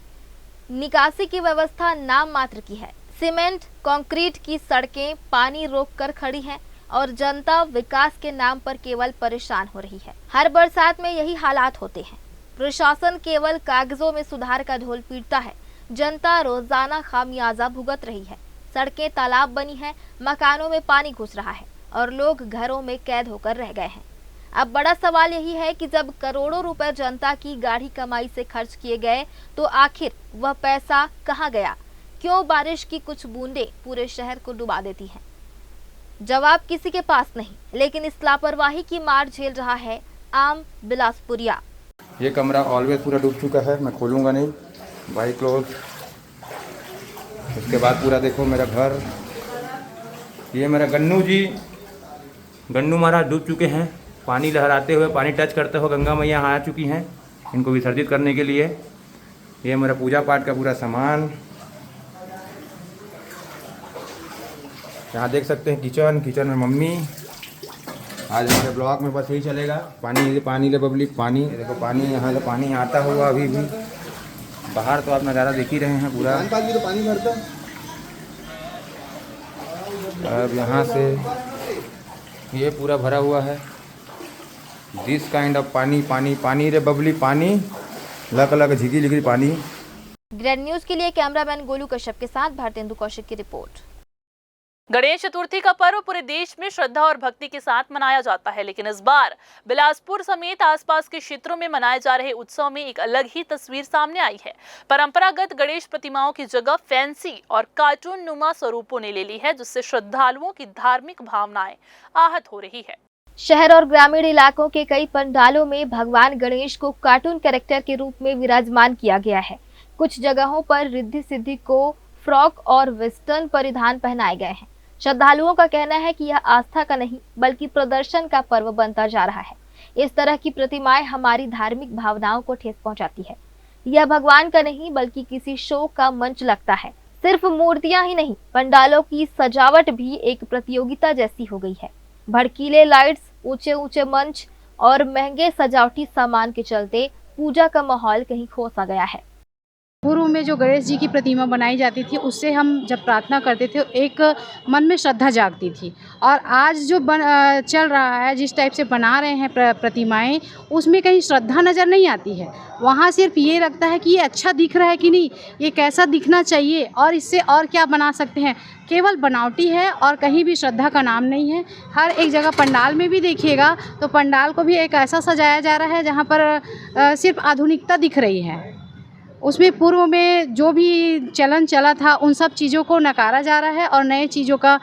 निकासी की व्यवस्था नाम मात्र की है। सीमेंट, कंक्रीट की सड़कें पानी रोक कर खड़ी हैं और जनता विकास के नाम पर केवल परेशान हो रही है। हर बरसात में यही हालात होते हैं। प्रशासन केवल कागजों में सुधार का ढोल पीटता है। जनता रोजाना खामियाजा भुगत रही है। सड़कें तालाब बनी हैं, मकानों में पानी घुस रहा है और लोग घरों में कैद होकर रह गए हैं। अब बड़ा सवाल यही है कि जब करोड़ों रुपए जनता की गाढ़ी कमाई से खर्च किए गए तो आखिर वह पैसा कहाँ गया? क्यों बारिश की कुछ बूंदें पूरे शहर को डुबा देती हैं? जवाब किसी के पास नहीं, लेकिन इस लापरवाही की मार झेल रहा है आम बिलासपुरिया। ये कमरा ऑलवेज पूरा डूब चुका है, मैं खोलूँगा नहीं, बाई क्लोज। उसके बाद पूरा देखो मेरा घर, ये मेरा गन्नू जी, गन्नू महाराज डूब चुके हैं। पानी लहराते हुए, पानी टच करते हुए गंगा मैया आ चुकी हैं इनको विसर्जित करने के लिए। ये मेरा पूजा पाठ का पूरा सामान, यहाँ देख सकते हैं किचन में मम्मी। आज हमारे ब्लॉक में बस यही चलेगा, पानी ले बबली, पानी देखो, पानी यहाँ से पानी आता हुआ अभी भी। बाहर तो आप नज़ारा देख ही रहे हैं पूरा, तो पानी भरता। अब यहाँ से ये पूरा भरा हुआ है। दिस काइंड ऑफ पानी रे बबली, पानी लग झिकी लिखी पानी। ग्रैंड न्यूज के लिए कैमरामैन गोलू कश्यप के साथ भारतेंदु कौशिक की रिपोर्ट। गणेश चतुर्थी का पर्व पूरे देश में श्रद्धा और भक्ति के साथ मनाया जाता है, लेकिन इस बार बिलासपुर समेत आसपास के क्षेत्रों में मनाए जा रहे उत्सव में एक अलग ही तस्वीर सामने आई है। परंपरागत गणेश प्रतिमाओं की जगह फैंसी और कार्टून नुमा स्वरूपों ने ले ली है, जिससे श्रद्धालुओं की धार्मिक भावनाएं आहत हो रही है। शहर और ग्रामीण इलाकों के कई पंडालों में भगवान गणेश को कार्टून कैरेक्टर के रूप में विराजमान किया गया है। कुछ जगहों पर रिद्धि सिद्धि को फ्रॉक और वेस्टर्न परिधान पहनाए गए हैं। श्रद्धालुओं का कहना है कि यह आस्था का नहीं बल्कि प्रदर्शन का पर्व बनता जा रहा है। इस तरह की प्रतिमाएं हमारी धार्मिक भावनाओं को ठेस पहुंचाती है। यह भगवान का नहीं बल्कि किसी शो का मंच लगता है। सिर्फ मूर्तियां ही नहीं, पंडालों की सजावट भी एक प्रतियोगिता जैसी हो गई है। भड़कीले लाइट्स, ऊंचे ऊंचे मंच और महंगे सजावटी सामान के चलते पूजा का माहौल कहीं खो सा गया है। पूर्व में जो गणेश जी की प्रतिमा बनाई जाती थी, उससे हम जब प्रार्थना करते थे एक मन में श्रद्धा जागती थी। और आज जो चल रहा है, जिस टाइप से बना रहे हैं प्रतिमाएं, उसमें कहीं श्रद्धा नज़र नहीं आती है। वहाँ सिर्फ ये लगता है कि ये अच्छा दिख रहा है कि नहीं, ये कैसा दिखना चाहिए और इससे और क्या बना सकते हैं। केवल बनावटी है और कहीं भी श्रद्धा का नाम नहीं है। हर एक जगह पंडाल में भी देखिएगा तो पंडाल को भी एक ऐसा सजाया जा रहा है जहाँ पर सिर्फ आधुनिकता दिख रही है। उसमें पूर्व में जो भी चलन चला था, उन सब चीज़ों को नकारा जा रहा है और नए चीज़ों का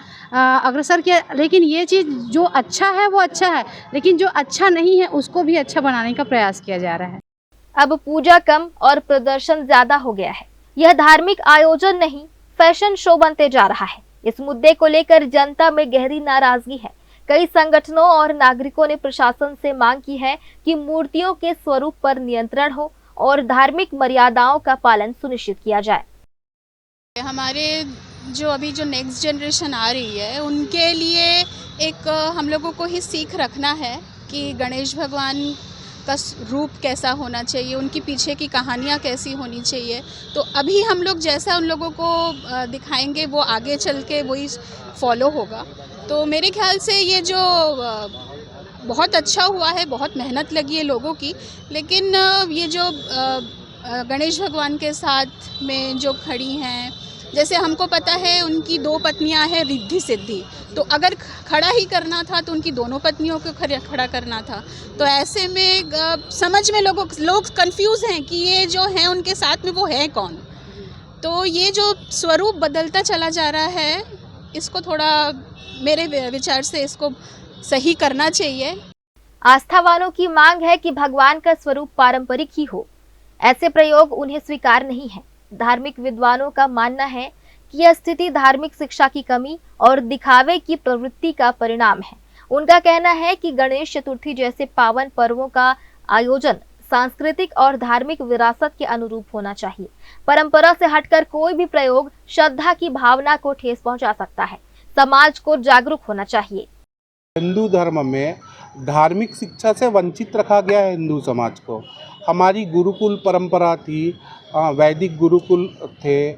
अग्रसर किया। लेकिन ये चीज़ जो अच्छा है वो अच्छा है, लेकिन जो अच्छा नहीं है उसको भी अच्छा बनाने का प्रयास किया जा रहा है। अब पूजा कम और प्रदर्शन ज्यादा हो गया है। यह धार्मिक आयोजन नहीं, फैशन शो बनते जा रहा है। इस मुद्दे को लेकर जनता में गहरी नाराजगी है। कई संगठनों और नागरिकों ने प्रशासन से मांग की है कि मूर्तियों के स्वरूप पर नियंत्रण हो और धार्मिक मर्यादाओं का पालन सुनिश्चित किया जाए। हमारे जो अभी जो नेक्स्ट जनरेशन आ रही है, उनके लिए एक हम लोगों को ही सीख रखना है कि गणेश भगवान का रूप कैसा होना चाहिए, उनकी पीछे की कहानियाँ कैसी होनी चाहिए। तो अभी हम लोग जैसा उन लोगों को दिखाएंगे, वो आगे चल के वही फॉलो होगा। तो मेरे ख्याल से ये जो बहुत अच्छा हुआ है, बहुत मेहनत लगी है लोगों की। लेकिन ये जो गणेश भगवान के साथ में जो खड़ी हैं, जैसे हमको पता है उनकी 2 पत्नियां हैं रिद्धि सिद्धि, तो अगर खड़ा ही करना था तो उनकी दोनों पत्नियों को खड़ा करना था। तो ऐसे में समझ में लोग कंफ्यूज हैं कि ये जो हैं उनके साथ में वो है कौन। तो ये जो स्वरूप बदलता चला जा रहा है, इसको थोड़ा मेरे विचार से इसको सही करना चाहिए। आस्था वालों की मांग है कि भगवान का स्वरूप पारंपरिक ही हो। ऐसे प्रयोग उन्हें स्वीकार नहीं है। धार्मिक विद्वानों का मानना है कि यह स्थिति धार्मिक शिक्षा की कमी और दिखावे की प्रवृत्ति का परिणाम है। उनका कहना है कि गणेश चतुर्थी जैसे पावन पर्वों का आयोजन सांस्कृतिक और धार्मिक विरासत के अनुरूप होना चाहिए। परंपरा से हटकर कोई भी प्रयोग श्रद्धा की भावना को ठेस पहुंचा सकता है। समाज को जागरूक होना चाहिए। हिंदू धर्म में धार्मिक शिक्षा से वंचित रखा गया है हिंदू समाज को। हमारी गुरुकुल परंपरा थी, वैदिक गुरुकुल थे,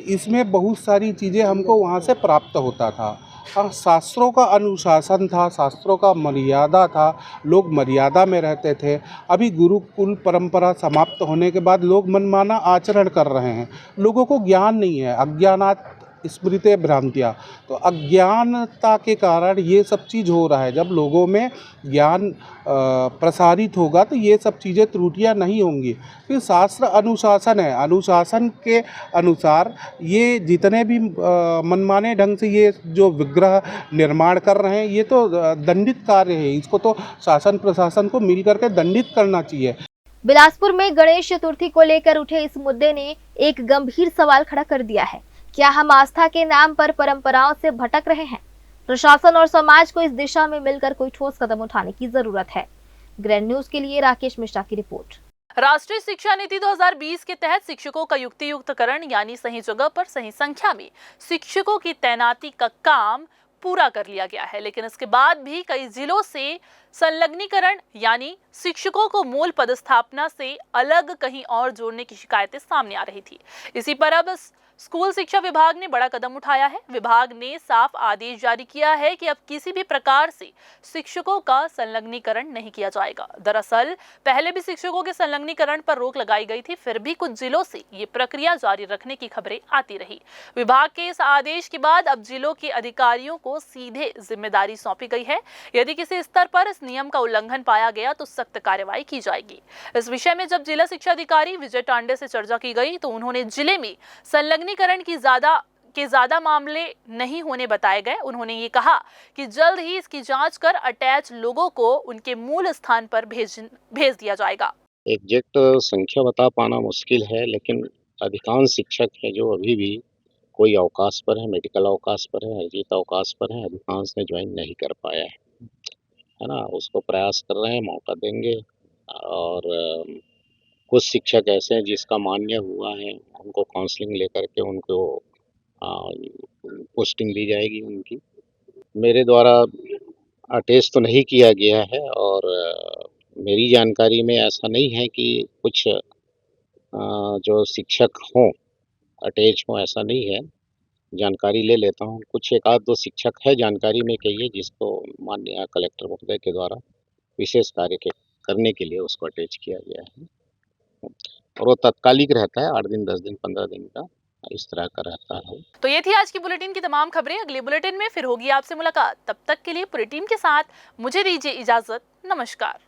इसमें बहुत सारी चीज़ें हमको वहाँ से प्राप्त होता था। शास्त्रों का अनुशासन था, शास्त्रों का मर्यादा था, लोग मर्यादा में रहते थे। अभी गुरुकुल परंपरा समाप्त होने के बाद लोग मनमाना आचरण कर रहे हैं। लोगों को ज्ञान नहीं है, अज्ञानात स्मृति भ्रांतियाँ। तो अज्ञानता के कारण ये सब चीज़ हो रहा है। जब लोगों में ज्ञान प्रसारित होगा तो ये सब चीज़ें त्रुटियां नहीं होंगी। फिर शास्त्र अनुशासन है, अनुशासन के अनुसार ये जितने भी मनमाने ढंग से ये जो विग्रह निर्माण कर रहे हैं, ये तो दंडित कार्य है। इसको तो शासन प्रशासन को मिल करके दंडित करना चाहिए। बिलासपुर में गणेश चतुर्थी को लेकर उठे इस मुद्दे ने एक गंभीर सवाल खड़ा कर दिया है। क्या हम आस्था के नाम पर परंपराओं से भटक रहे हैं? प्रशासन और समाज को इस दिशा में मिलकर कोई ठोस कदम उठाने की जरूरत है। ग्रैंड न्यूज के लिए राकेश मिश्रा की रिपोर्ट। राष्ट्रीय शिक्षा नीति 2020 के तहत शिक्षकों का युक्तियुक्तकरण यानी सही जगह पर सही संख्या में शिक्षकों की तैनाती का काम पूरा कर लिया गया है, लेकिन इसके बाद भी कई जिलों से संलग्नीकरण यानी शिक्षकों को मूल पदस्थापना से अलग कहीं और जोड़ने की शिकायतें सामने आ रही थी। इसी पर अब स्कूल शिक्षा विभाग ने बड़ा कदम उठाया है। विभाग ने साफ आदेश जारी किया है कि अब किसी भी प्रकार से शिक्षकों का संलग्नीकरण नहीं किया जाएगा। दरअसल पहले भी शिक्षकों के संलग्नीकरण पर रोक लगाई गई थी, फिर भी कुछ जिलों से ये प्रक्रिया जारी रखने की खबरें आती रही। विभाग के इस आदेश के बाद अब जिलों के अधिकारियों को सीधे जिम्मेदारी सौंपी गई है। यदि किसी स्तर पर इस नियम का उल्लंघन पाया गया तो सख्त कार्रवाई की जाएगी। इस विषय में जब जिला शिक्षा अधिकारी विजय टांडे से चर्चा की गई तो उन्होंने जिले में संलग्नीकरण की ज्यादा मामले नहीं होने बताए गए। उन्होंने ये कहा कि जल्द ही इसकी जांच कर अटैच लोगों को उनके मूल स्थान पर भेज दिया जाएगा। एग्जैक्ट संख्या बता पाना मुश्किल है, लेकिन अधिकांश शिक्षक है जो अभी भी कोई अवकाश पर है, मेडिकल अवकाश पर है, अर्जित अवकाश पर है, अधिकांश ने ज्वाइन नहीं कर पाया है ना। उसको प्रयास कर रहे हैं, मौका देंगे। और कुछ शिक्षक ऐसे हैं जिसका मान्य हुआ है, उनको काउंसलिंग लेकर के उनको पोस्टिंग दी जाएगी उनकी। मेरे द्वारा अटैच तो नहीं किया गया है और मेरी जानकारी में ऐसा नहीं है कि कुछ जो शिक्षक हों अटैच हों, ऐसा नहीं है। जानकारी ले लेता हूँ, कुछ एक आध दो शिक्षक है जानकारी में कहिए जिसको माननीय कलेक्टर महोदय के द्वारा विशेष कार्य करने के लिए उसको अटैच किया गया है और वो तात्कालिक रहता है, 8 दिन 10 दिन 15 दिन का इस तरह का रहता है। तो ये थी आज की बुलेटिन की तमाम खबरें। अगले बुलेटिन में फिर होगी आपसे मुलाकात। तब तक के लिए पूरी टीम के साथ मुझे दीजिए इजाजत। नमस्कार।